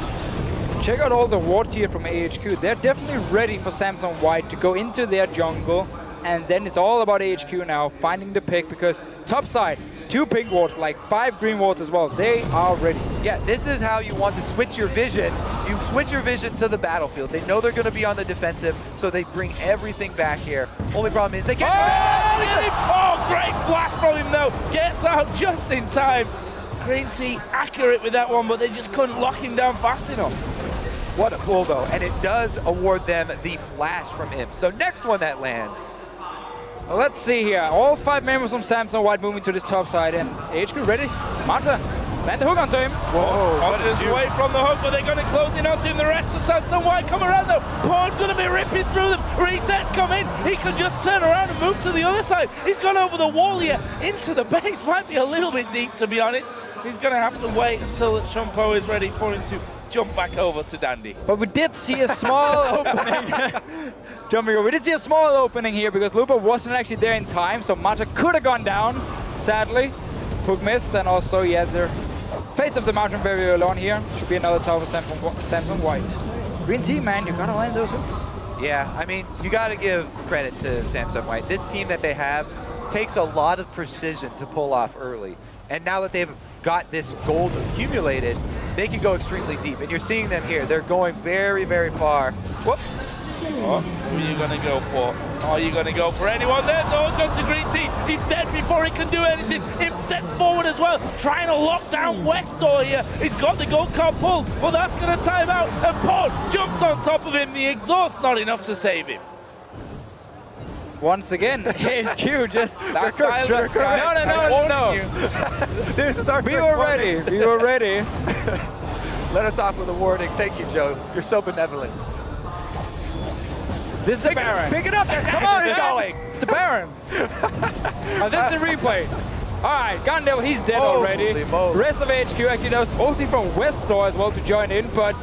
[SPEAKER 12] Check out all the wards here from AHQ. They're definitely ready for Samsung White to go into their jungle, and then it's all about AHQ now, finding the pick, because top side, 2 pink wards, like 5 green wards as well. They are ready.
[SPEAKER 11] Yeah, this is how you want to switch your vision. You switch your vision to the battlefield. They know they're going to be on the defensive, so they bring everything back here. Only problem is they can't.
[SPEAKER 10] Oh, great blast from him though. Gets out just in time. Green Tea accurate with that one, but they just couldn't lock him down fast enough.
[SPEAKER 11] What a pull though, and it does award them the flash from him. So next one that lands.
[SPEAKER 12] Well, let's see here. All 5 members from Samsung White moving to this top side, and AHQ ready. Manta, land the hook onto him.
[SPEAKER 10] Whoa, Hunter's away from the hook, but they're going to close in onto him. The rest of Samsung White come around though. Pawn going to be ripping through them. Resets come in. He can just turn around and move to the other side. He's gone over the wall here into the base. Might be a little bit deep, to be honest. He's going to have to wait until Shunpo is ready for him to jump back over to Dandy.
[SPEAKER 12] But we did see a small opening. Jumping over. We did see a small opening here because Lupa wasn't actually there in time, so Mata could have gone down, sadly. Hook missed, and also, yeah, their face of the mountain very early on here. Should be another tower for Samsung White. Green team, man, you gotta land those hooks.
[SPEAKER 11] Yeah, I mean, you gotta give credit to Samsung White. This team that they have takes a lot of precision to pull off early. And now that they've got this gold accumulated, they can go extremely deep. And you're seeing them here. They're going very, very far. Whoop.
[SPEAKER 10] Oh, who are you going to go for? Are you going to go for anyone? There's no go to Green Tea. He's dead before he can do anything. Him step forward as well, trying to lock down Westor here. He's got the gold card pulled, but that's going to time out. And Paul jumps on top of him. The exhaust not enough to save him.
[SPEAKER 12] Once again, AHQ just...
[SPEAKER 10] That's silence, guys.
[SPEAKER 12] No.
[SPEAKER 11] This is our
[SPEAKER 12] We were ready. We were ready.
[SPEAKER 11] Let us off with a warning. Thank you, Joe. You're so benevolent.
[SPEAKER 12] This is a Baron.
[SPEAKER 11] Pick it up.
[SPEAKER 12] Come on, it's going. It's a Baron. This is the replay. All right, Gandil, he's dead already. Rest of AHQ actually knows ulti from Westor as well to join in, but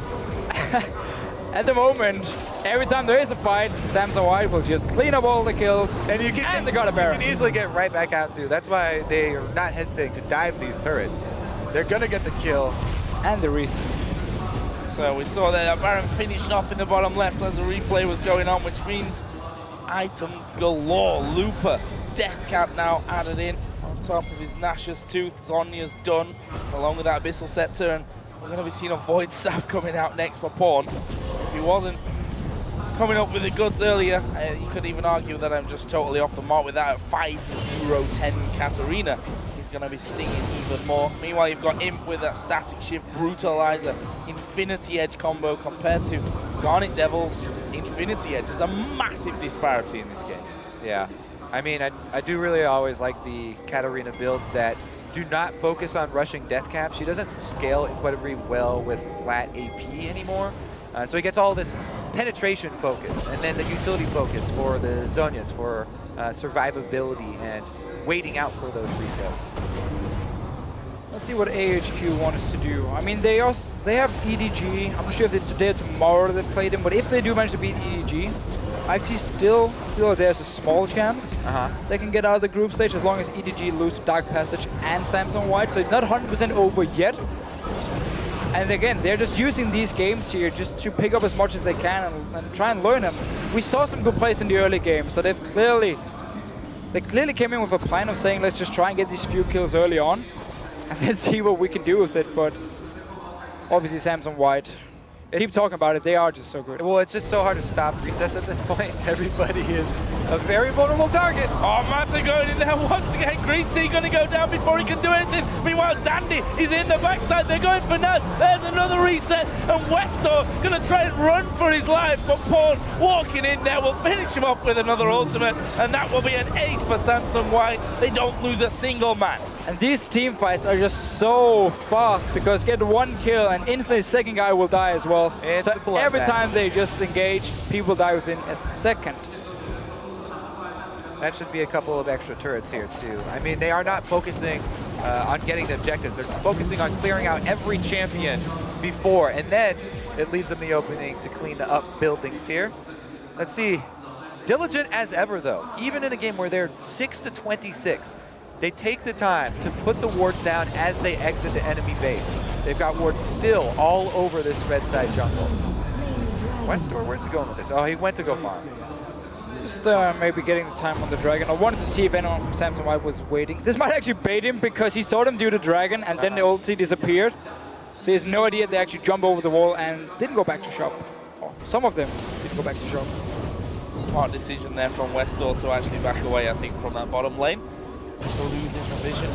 [SPEAKER 12] at the moment, every time there is a fight, Samsung White will just clean up all the kills, and they got a Baron.
[SPEAKER 11] You can easily get right back out too. That's why they are not hesitating to dive these turrets. They're gonna get the kill.
[SPEAKER 12] And the reason.
[SPEAKER 10] So we saw that Baron finishing off in the bottom left as the replay was going on, which means items galore. Lupa, Death Cap now added in on top of his Nash's Tooth. Zonya's done, along with that Abyssal Scepter, and we're going to be seeing a Void Staff coming out next for Pawn. If he wasn't coming up with the goods earlier, you could even argue that I'm just totally off the mark with that 5-0-10 Katarina. He's going to be stinging even more. Meanwhile, you've got Imp with that Static Shift, Brutalizer, Infinity Edge combo compared to Garnet Devil's Infinity Edge. There's a massive disparity in this game.
[SPEAKER 11] Yeah, I mean, I do really always like the Katarina builds that do not focus on rushing Death Cap. She doesn't scale incredibly well with flat AP anymore. So he gets all this penetration focus and then the utility focus for the Zonyas for survivability and waiting out for those resets.
[SPEAKER 12] Let's see what AHQ wants to do. I mean, they have EDG. I'm not sure if it's today or tomorrow they played them, but if they do manage to beat EDG, actually still there's a small chance they can get out of the group stage as long as EDG lose to Dark Passage and Samsung White. So it's not 100% over yet. And again, they're just using these games here just to pick up as much as they can and try and learn them. We saw some good plays in the early game, so they clearly came in with a plan of saying, let's just try and get these few kills early on and then see what we can do with it. But obviously Samsung White, keep talking about it, they are just so good.
[SPEAKER 11] Well, it's just so hard to stop resets at this point. Everybody is A very vulnerable target.
[SPEAKER 10] Oh, Mata going in there once again. Green Tea going to go down before he can do anything. Meanwhile, Dandy is in the backside. They're going for Naz. There's another reset. And Westor going to try and run for his life. But Pawn walking in there will finish him off with another ultimate. And that will be an ace for Samsung White. They don't lose a single man.
[SPEAKER 12] And these team fights are just so fast because get one kill and instantly the second guy will die as well. So every time they just engage, people die within a second.
[SPEAKER 11] That should be a couple of extra turrets here too. I mean, they are not focusing on getting the objectives. They're focusing on clearing out every champion before, and then it leaves them the opening to clean up buildings here. Let's see. Diligent as ever though, even in a game where they're 6-26, they take the time to put the wards down as they exit the enemy base. They've got wards still all over this red side jungle. Westor, where's he going with this? Oh, he went to go farm.
[SPEAKER 12] Just maybe getting the time on the dragon. I wanted to see if anyone from Samsung White was waiting. This might actually bait him because he saw them do the dragon and then the ulti disappeared. So he has no idea they actually jumped over the wall and didn't go back to shop. Oh, some of them didn't go back to shop.
[SPEAKER 10] Smart decision there from Westor to actually back away, I think, from that bottom lane. Losing the vision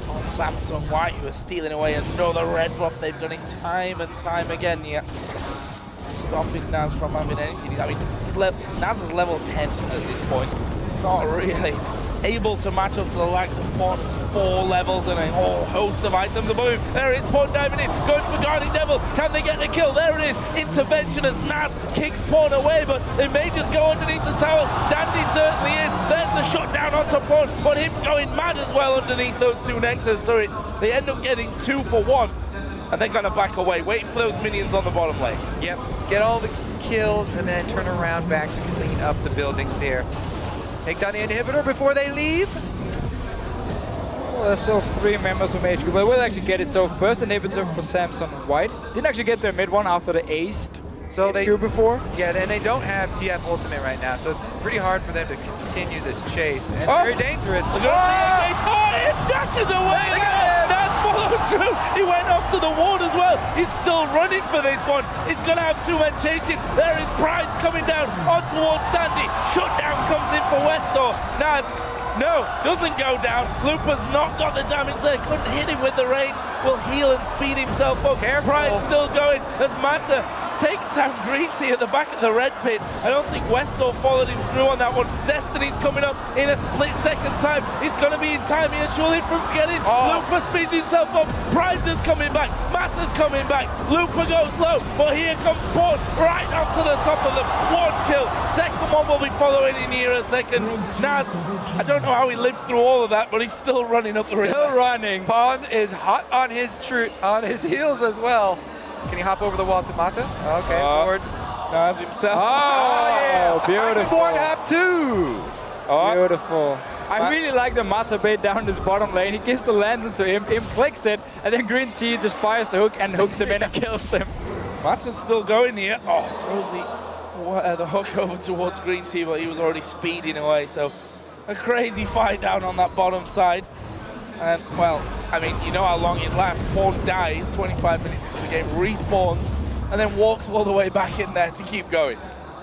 [SPEAKER 10] on Samsung White, who are stealing away another red buff. They've done it time and time again. Yeah, stopping Naz from having anything. I mean, Naz is level 10 at this point. Not really able to match up to the likes of Porn's 4 levels and a whole host of items above him. There it is, Porn diving in, going for Guardian Devil. Can they get the kill? There it is. Intervention as Naz kicks Porn away, but they may just go underneath the tower. Dandy certainly is. There's the shutdown onto Porn, but him going mad as well underneath those 2 Nexus turrets. They end up getting 2 for 1, and they're going to back away, waiting for those minions on the bottom lane.
[SPEAKER 11] Yep, get all the kills and then turn around back to clean up the buildings here. Take down the inhibitor before they leave.
[SPEAKER 12] Well, there's still 3 members from AHQ, but we'll actually get it. So first inhibitor for Samsung White. Didn't actually get their mid one after the aced
[SPEAKER 11] so
[SPEAKER 12] AHQ before.
[SPEAKER 11] Yeah, and they don't have TF ultimate right now, so it's pretty hard for them to continue this chase. And very dangerous.
[SPEAKER 10] Oh, it dashes away. That's followed through. He went off to the ward as well. He's still running for this one. He's going to have 2 men chasing. There is Pride coming down on towards Dandy. Shutdown comes in for Westor. Naz, no, doesn't go down. Lupa's not got the damage there. Couldn't hit him with the range. Will heal and speed himself up. Pride still going as Mata takes down Green Tea at the back of the red pit. I don't think Westor followed him through on that one. Destiny's coming up in a split second time. He's going to be in time here, surely, for him to get in. Lupa speeds himself up. Pride's is coming back. Mata's coming back. Lupa goes low, but here comes Port right up to the top of the 1 kill. Second one will be following in here a second. Naz, I don't know how he lived through all of that, but he's still running up the ring.
[SPEAKER 11] Still running. Pawn is hot on his heels as well. Can he hop over the wall to Mata? Okay, forward.
[SPEAKER 10] Naz himself.
[SPEAKER 12] Oh,
[SPEAKER 11] yeah.
[SPEAKER 12] beautiful.
[SPEAKER 11] Forward up 2.
[SPEAKER 12] Beautiful. I really like the Mata bait down this bottom lane. He gives the lantern to him, clicks it, and then Green Tea just fires the hook and hooks him in and kills him.
[SPEAKER 10] Mata's still going here. Oh, throws the hook over towards Green Tea, but he was already speeding away. So a crazy fight down on that bottom side. And, well, I mean, you know how long it lasts. Pawn dies 25 minutes into the game, respawns, and then walks all the way back in there to keep going.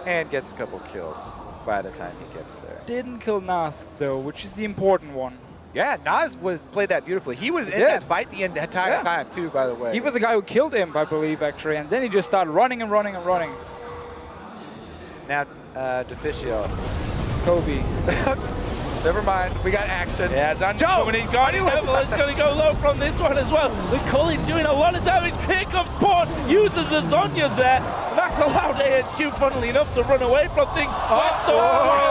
[SPEAKER 11] And gets a couple kills by the time he gets there.
[SPEAKER 12] Didn't kill Naz, though, which is the important one.
[SPEAKER 11] Yeah, Naz played that beautifully. He was in that fight the entire time, too, by the way.
[SPEAKER 12] He was the guy who killed him, I believe, actually, and then he just started running and running and running.
[SPEAKER 11] Now, Deficio.
[SPEAKER 12] Kobe.
[SPEAKER 11] Never mind, we got action.
[SPEAKER 10] Yeah, Dandy coming in. Guardian Devil is going to go low from this one as well. The Cully doing a lot of damage. Here comes Port, uses the Zonias there. And that's allowed AHQ, funnily enough, to run away from things. Not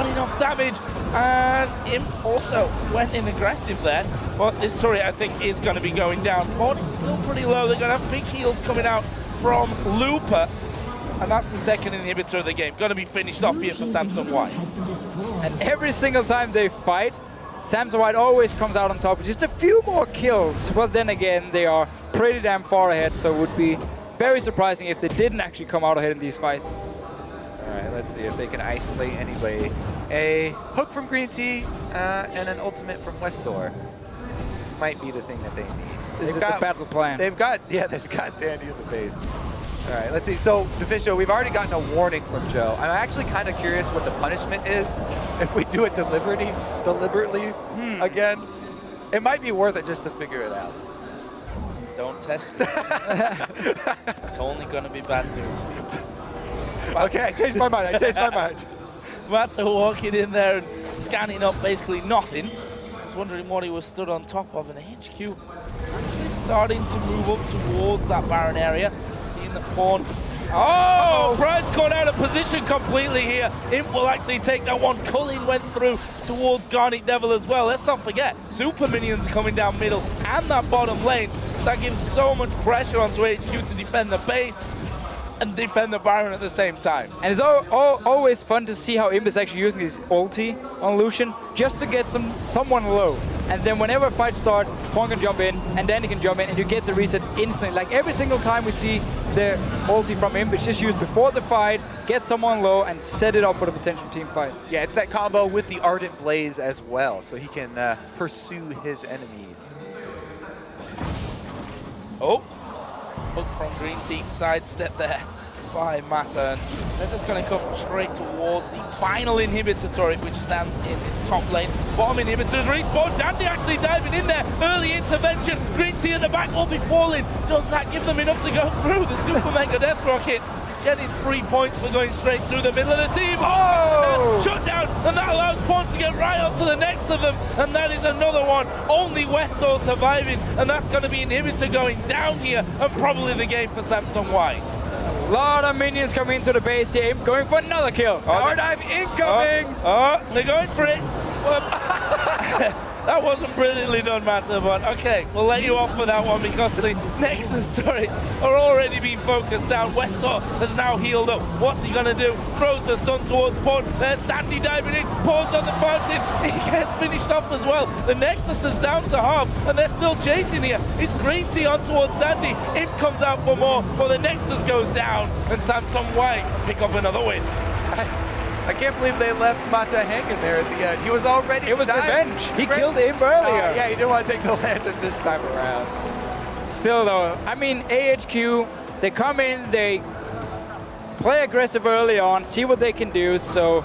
[SPEAKER 10] enough damage. And him also went in aggressive there. But this turret, I think, is going to be going down. Port is still pretty low. They're going to have big heals coming out from Lupa. And that's the second inhibitor of the game. Going to be finished off here for Samsung White.
[SPEAKER 12] And every single time they fight, Samsung White always comes out on top with just a few more kills. But then again, they are pretty damn far ahead, so it would be very surprising if they didn't actually come out ahead in these fights.
[SPEAKER 11] All right, let's see if they can isolate anybody. A hook from Green Tea and an ultimate from Westor might be the thing that they need.
[SPEAKER 12] This is the battle plan.
[SPEAKER 11] They've got Dandy in the base. All right, let's see. So, Deficio, we've already gotten a warning from Joe. I'm actually kind of curious what the punishment is if we do it deliberately again. It might be worth it just to figure it out.
[SPEAKER 10] Don't test me. It's only going to be bad news for you.
[SPEAKER 11] Okay, I changed my mind.
[SPEAKER 10] Mata walking in there and scanning up basically nothing. I was wondering what he was stood on top of, and AHQ actually starting to move up towards that Baron area. Seeing the pawn. Oh, Brian's gone out of position completely here. Imp will actually take that one. Cullen went through towards Garnet Devil as well. Let's not forget, super minions coming down middle and that bottom lane. That gives so much pressure onto AHQ to defend the base and defend the Baron at the same time.
[SPEAKER 12] And it's always fun to see how Imp is actually using his ulti on Lucian just to get someone low. And then whenever fights start, Pawn can jump in, and then he can jump in, and you get the reset instantly. Like every single time we see the ulti from Imp, it's just used before the fight, get someone low, and set it up for the potential team fight.
[SPEAKER 11] Yeah, it's that combo with the Ardent Blaze as well, so he can pursue his enemies.
[SPEAKER 10] Oh. Hook from Green Team, sidestep there by Mata. And they're just going to come straight towards the final inhibitor turret, which stands in this top lane. Bottom inhibitors respawn. Dandy actually diving in there. Early intervention. Green Team at the back will be falling. Does that give them enough to go through? The Super Mega Death Rocket getting 3 points for going straight through the middle of the team. Oh! Shut down, and that allows Pawn to get right onto the next of them, and that is another one. Only Westall surviving, and that's going to be Inhibitor going down here, and probably the game for Samsung White.
[SPEAKER 12] A lot of minions coming into the base here. Imp going for another kill.
[SPEAKER 11] Power dive incoming!
[SPEAKER 10] They're going for it. That wasn't brilliantly done, Mata, but okay, we'll let you off for that one because the Nexus turrets are already being focused down. Westor has now healed up. What's he gonna do? Throws the stun towards Pawn. There's Dandy diving in. Pawn's on the fountain. He gets finished off as well. The Nexus is down to half, and they're still chasing here. It's Green Tea on towards Dandy. Imp comes out for more, but the Nexus goes down, and Samsung White pick up another win.
[SPEAKER 11] I can't believe they left Mata hanging there at the end. He was already
[SPEAKER 12] It was revenge. He killed Imp earlier.
[SPEAKER 11] Yeah, he didn't want to take the lantern this time around.
[SPEAKER 12] Still though, I mean, AHQ, they come in, they play aggressive early on, see what they can do, so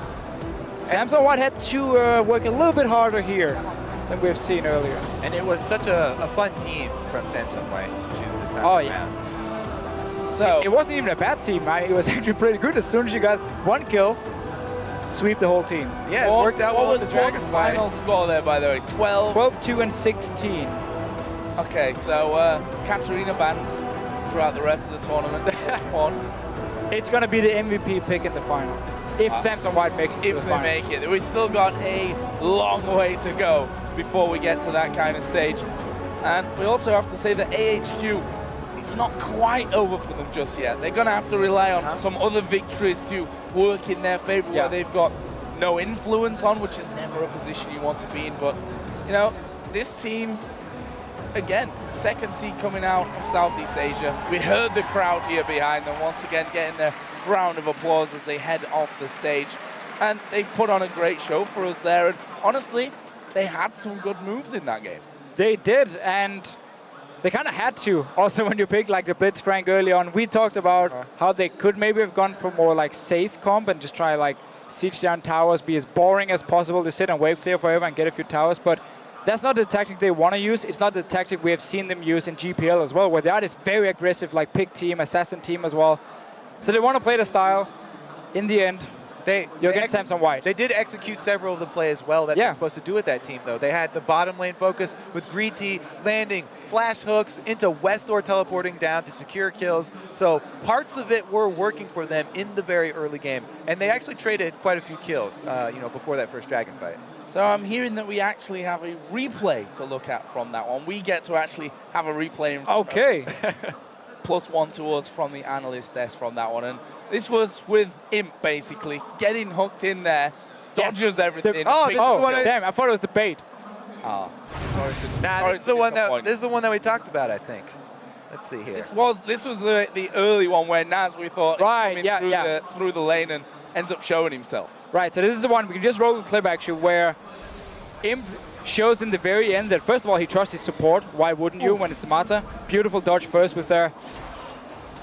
[SPEAKER 12] Samsung White had to work a little bit harder here than we've seen earlier.
[SPEAKER 11] And it was such a fun team from Samsung White to choose this time around.
[SPEAKER 12] So it wasn't even a bad team. It was actually pretty good. As soon as you got one kill, sweep the whole team.
[SPEAKER 11] Yeah, it worked out well with the
[SPEAKER 10] Dragon's final score there, by the way? 12,
[SPEAKER 12] 2, and 16.
[SPEAKER 10] Okay, so Katarina bans throughout the rest of the tournament.
[SPEAKER 12] It's going to be the MVP pick in the final. If Samsung White makes it to the final.
[SPEAKER 10] If they make it. We've still got a long way to go before we get to that kind of stage. And we also have to say that AHQ, it's not quite over for them just yet. They're going to have to rely on some other victories to work in their favor where they've got no influence on, which is never a position you want to be in. But, you know, this team, again, second seed coming out of Southeast Asia. We heard the crowd here behind them, once again getting their round of applause as they head off the stage. And they've put on a great show for us there. And honestly, they had some good moves in that game.
[SPEAKER 12] They did, and they kind of had to. Also, when you pick like the Blitzcrank early on, we talked about how they could maybe have gone for more like safe comp and just try like siege down towers, be as boring as possible to sit and wave clear forever and get a few towers. But that's not the tactic they want to use. It's not the tactic we have seen them use in GPL as well, where they are this very aggressive like pick team, assassin team as well. So they want to play the style. In the end, you're against Samsung White.
[SPEAKER 11] They did execute several of the plays well that they're supposed to do with that team, though. They had the bottom lane focus with Greedy landing flash hooks into Westor teleporting down to secure kills. So parts of it were working for them in the very early game. And they actually traded quite a few kills, before that first Dragon fight.
[SPEAKER 10] So I'm hearing that we actually have a replay to look at from that one. We get to actually have a replay in front of us. +1 to us from the analyst desk from that one. And this was with Imp, basically, getting hooked in there, dodges everything.
[SPEAKER 12] Damn, I thought it was the bait.
[SPEAKER 10] Sorry.
[SPEAKER 11] This is the one that we talked about, I think. Let's see here.
[SPEAKER 10] This was the early one where Naz, we thought, through the lane and ends up showing himself.
[SPEAKER 12] Right, so this is the one, we can just roll the clip actually, where Imp shows in the very end that first of all he trusts his support. Why wouldn't you when it's Mata? Beautiful dodge first with their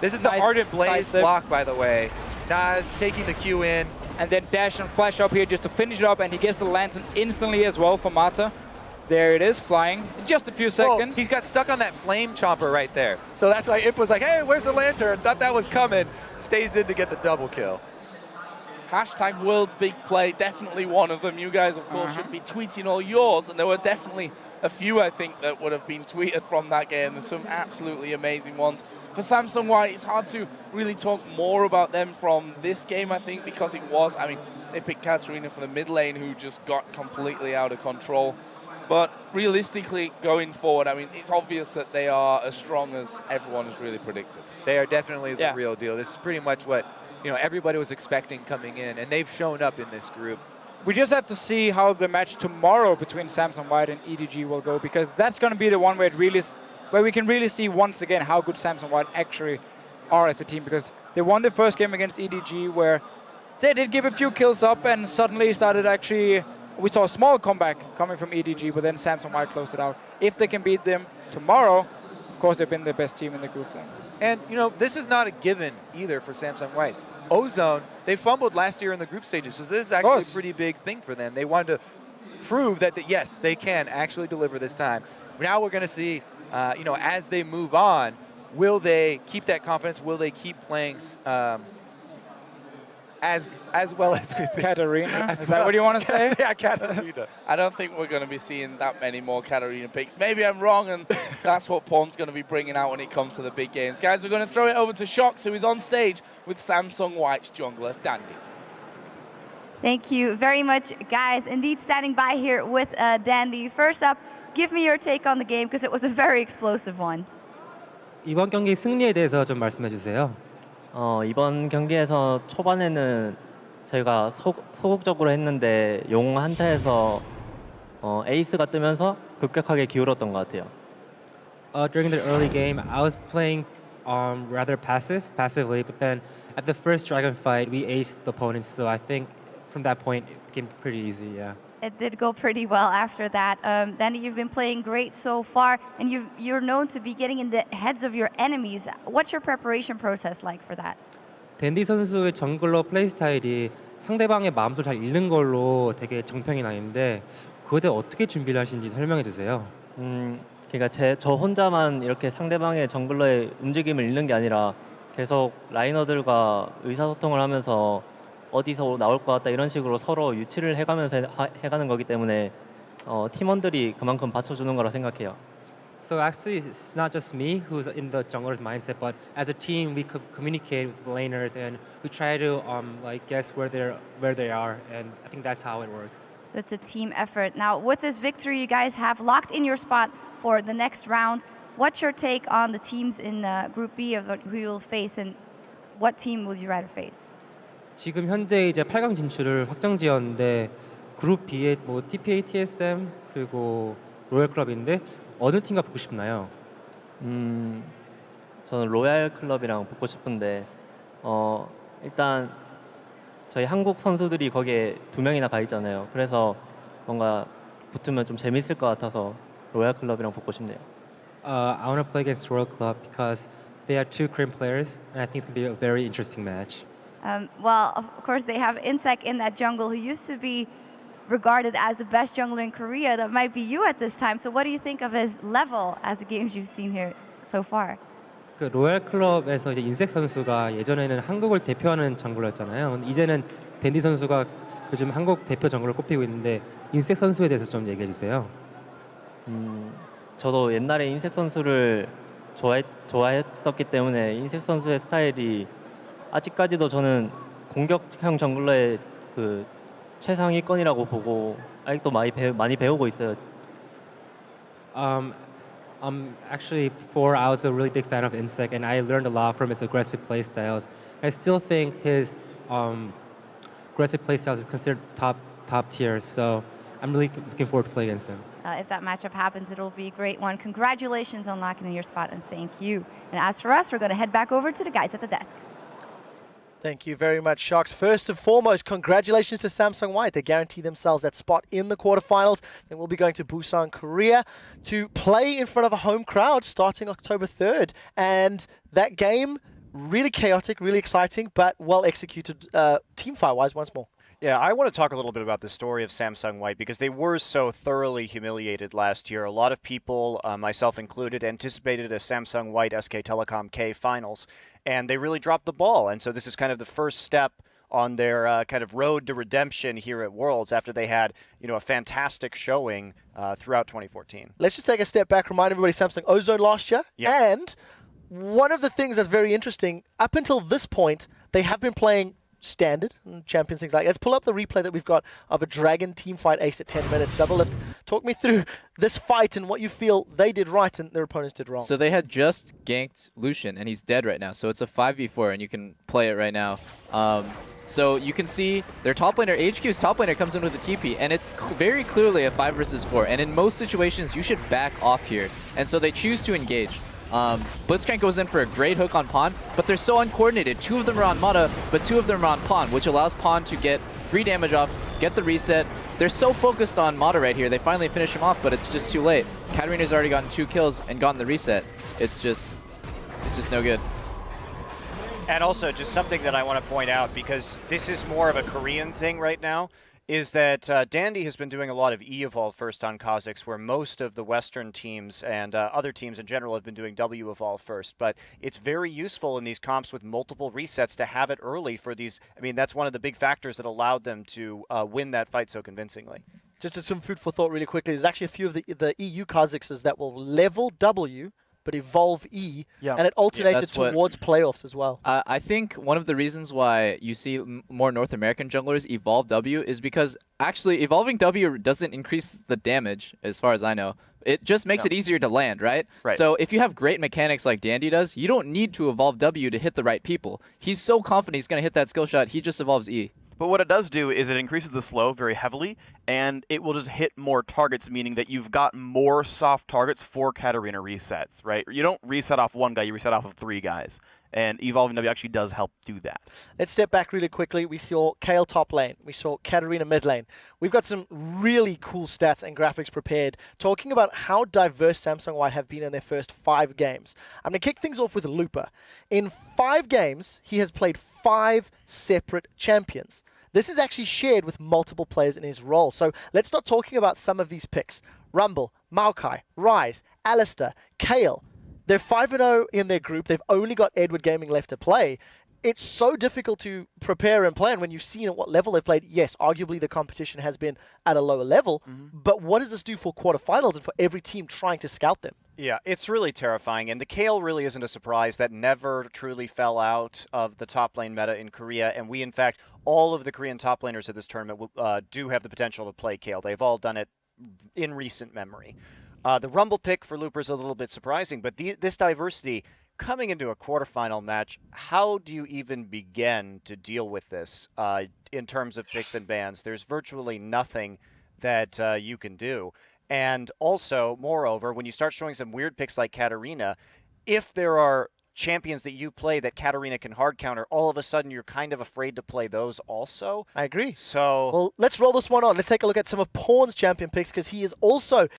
[SPEAKER 11] This is the Ardent Blaze block, by the way. Nas taking the Q in.
[SPEAKER 12] And then dash and flash up here just to finish it up, and he gets the lantern instantly as well for Mata. There it is, flying in just a few seconds.
[SPEAKER 11] He's got stuck on that flame chomper right there. So that's why Imp was like, hey, where's the lantern? Thought that was coming. Stays in to get the double kill.
[SPEAKER 10] Hashtag world's big play, definitely one of them. You guys, of course, should be tweeting all yours, and there were definitely a few, I think, that would have been tweeted from that game. There's some absolutely amazing ones. For Samsung White, it's hard to really talk more about them from this game, I think, because it was, I mean, they picked Katarina for the mid lane, who just got completely out of control. But realistically, going forward, I mean, it's obvious that they are as strong as everyone has really predicted.
[SPEAKER 11] They are definitely the real deal. This is pretty much what everybody was expecting coming in, and they've shown up in this group.
[SPEAKER 12] We just have to see how the match tomorrow between Samsung White and EDG will go, because that's going to be the one where we can really see once again how good Samsung White actually are as a team, because they won the first game against EDG where they did give a few kills up and suddenly started actually, we saw a small comeback coming from EDG, but then Samsung White closed it out. If they can beat them tomorrow, of course they've been the best team in the group then.
[SPEAKER 11] And this is not a given either for Samsung White. Ozone, they fumbled last year in the group stages, so this is actually a pretty big thing for them. They wanted to prove that, yes, they can actually deliver this time. Now we're going to see, as they move on, will they keep that confidence? Will they keep playing as well as
[SPEAKER 12] Katarina? Is that what you want to say?
[SPEAKER 11] Yeah, Katarina.
[SPEAKER 10] I don't think we're going to be seeing that many more Katarina picks. Maybe I'm wrong, and that's what Pawn's going to be bringing out when it comes to the big games. Guys, we're going to throw it over to Shox, who is on stage with Samsung White's jungler, Dandy.
[SPEAKER 13] Thank you very much, guys. Indeed, standing by here with Dandy. First up, give me your take on the game, because it was a very explosive one.
[SPEAKER 14] 이번 경기 승리에 대해서 좀 말씀해 주세요. 이번 경기에서 초반에는 저희가 소극적으로 했는데 용 한타에서 에이스가 뜨면서 급격하게 기울었던 것 같아요. During the early game, I was playing rather passively, but then at the first dragon fight, we aced the opponents, so I think from that point, it became pretty easy, yeah.
[SPEAKER 13] It did go pretty well after that. Dandy, you've been playing great so far, and you're known to be getting in the heads of your enemies. What's your preparation process like for that?
[SPEAKER 14] 댄디 선수의 정글러 플레이 스타일이 상대방의 마음속을 잘 읽는 걸로 되게 정평이 나 있는데 그거에 대해 어떻게 준비를 하시는지 설명해 주세요.
[SPEAKER 15] 그러니까 저 혼자만 이렇게 상대방의 정글러의 움직임을 읽는 게 아니라 계속 라이너들과 의사소통을 하면서 어디서 나올 것 같다 이런 식으로 서로 유치를 해가면서 해가는 거기 때문에 팀원들이 그만큼 받쳐주는 거라 생각해요.
[SPEAKER 14] So actually, it's not just me who's in the jungler's mindset, but as a team, we communicate with the laners and we try to guess where they are, and I think that's how it works.
[SPEAKER 13] So it's a team effort. Now, with this victory, you guys have locked in your spot for the next round. What's your take on the teams in Group B of who you'll face, and what team would you rather face?
[SPEAKER 14] 지금 현재 이제 8강 진출을 확정지었는데 그룹 B에 뭐 TPA, TSM 그리고 로얄 클럽인데 어느 팀과 붙고 싶나요?
[SPEAKER 15] 저는 로얄 클럽이랑 붙고 싶은데 일단 저희 한국 선수들이 거기에 2명이나 가 있잖아요. 그래서 뭔가 붙으면 좀 재밌을 것 같아서 로얄 클럽이랑 붙고 싶네요.
[SPEAKER 14] I want to play against Royal Club because they have 2 Korean players and I think it's going to be a very interesting match.
[SPEAKER 13] Well, of course, they have Insec in that jungle, who used to be regarded as the best jungler in Korea. That might be you at this time. So what do you think of his level as the games you've seen here so far?
[SPEAKER 14] 그 로얄 클럽에서 이제 인색 선수가 예전에는 한국을 대표하는 정글러였잖아요. 이제는 댄디 선수가 요즘 한국 대표 정글러 꼽히고 있는데 인색 선수에 대해서 좀 얘기해 주세요.
[SPEAKER 15] 저도 옛날에 인색 선수를 좋아했었기 때문에 인색 선수의 스타일이 아직까지도 저는 공격형 정글러의 그 최상위권이라고 보고 아직도 많이 배우고 있어요.
[SPEAKER 14] Actually, before I was a really big fan of Insec, and I learned a lot from his aggressive play styles. I still think his aggressive play styles is considered top tier. So I'm really looking forward to playing against him.
[SPEAKER 13] If that matchup happens, it'll be a great one. Congratulations on locking in your spot, and thank you. And as for us, we're going to head back over to the guys at the desk.
[SPEAKER 5] Thank you very much, Shox. First and foremost, congratulations to Samsung White. They guarantee themselves that spot in the quarterfinals. Then we'll be going to Busan, Korea to play in front of a home crowd starting October 3rd. And that game Really chaotic, really exciting, but well executed team fight-wise once more.
[SPEAKER 9] Yeah, I want to talk a little bit about the story of Samsung White because they were so thoroughly humiliated last year. A lot of people, myself included, anticipated a Samsung White SK Telecom K finals, and they really dropped the ball. And so this is kind of the first step on their kind of road to redemption here at Worlds after they had, a fantastic showing throughout 2014.
[SPEAKER 5] Let's just take a step back, remind everybody Samsung Ozone last year. Yeah. And one of the things that's very interesting, up until this point, they have been playing standard and champions, things like that. Let's pull up the replay that we've got of a Dragon team fight ace at 10 minutes. Double lift. Talk me through this fight and what you feel they did right and their opponents did wrong.
[SPEAKER 8] So they had just ganked Lucian, and he's dead right now. So it's a 5v4, and you can play it right now. So you can see their top laner, AHQ's top laner, comes in with a TP, and it's very clearly a 5 versus 4. And in most situations, you should back off here. And so they choose to engage. Blitzcrank goes in for a great hook on Pawn, but they're so uncoordinated. 2 of them are on Mata, but 2 of them are on Pawn, which allows Pawn to get free damage off, get the reset. They're so focused on Mata right here, they finally finish him off, but it's just too late. Katarina's already gotten 2 kills and gotten the reset. It's just no good.
[SPEAKER 9] And also, just something that I want to point out, because this is more of a Korean thing right now, is that Dandy has been doing a lot of E-Evolve first on Kha'Zix, where most of the Western teams and other teams in general have been doing W-Evolve first. But it's very useful in these comps with multiple resets to have it early for these. I mean, that's one of the big factors that allowed them to win that fight so convincingly.
[SPEAKER 5] Just some food for thought really quickly. There's actually a few of the EU Kha'Zixes that will level W, but evolve E, and it alternated towards playoffs as well.
[SPEAKER 8] I think one of the reasons why you see more North American junglers evolve W is because actually evolving W doesn't increase the damage, as far as I know. It just makes it easier to land, right? So if you have great mechanics like Dandy does, you don't need to evolve W to hit the right people. He's so confident he's going to hit that skill shot, he just evolves E.
[SPEAKER 6] But what it does do is it increases the slow very heavily, and it will just hit more targets, meaning that you've got more soft targets for Katarina resets, right? You don't reset off 1 guy, you reset off of 3 guys. And evolving W actually does help do that.
[SPEAKER 5] Let's step back really quickly. We saw Kayle top lane. We saw Katarina mid lane. We've got some really cool stats and graphics prepared talking about how diverse Samsung White have been in their first 5 games. I'm going to kick things off with Looper. In 5 games, he has played 5 separate champions. This is actually shared with multiple players in his role. So let's start talking about some of these picks. Rumble, Maokai, Ryze, Alistair, Kayle. They're 5-0 in their group. They've only got Edward Gaming left to play. It's so difficult to prepare and plan when you've seen at what level they've played. Yes, arguably the competition has been at a lower level, but what does this do for quarterfinals and for every team trying to scout them?
[SPEAKER 9] Yeah, it's really terrifying, and the Kayle really isn't a surprise. That never truly fell out of the top lane meta in Korea, and we, in fact, all of the Korean top laners at this tournament do have the potential to play Kayle. They've all done it in recent memory. The Rumble pick for Looper is a little bit surprising, but this diversity coming into a quarterfinal match, how do you even begin to deal with this in terms of picks and bans? There's virtually nothing that you can do. And also, moreover, when you start showing some weird picks like Katarina, if there are champions that you play that Katarina can hard counter, all of a sudden you're kind of afraid to play those also.
[SPEAKER 5] I agree.
[SPEAKER 9] So,
[SPEAKER 5] well, let's roll this one on. Let's take a look at some of Pawn's champion picks, because he is also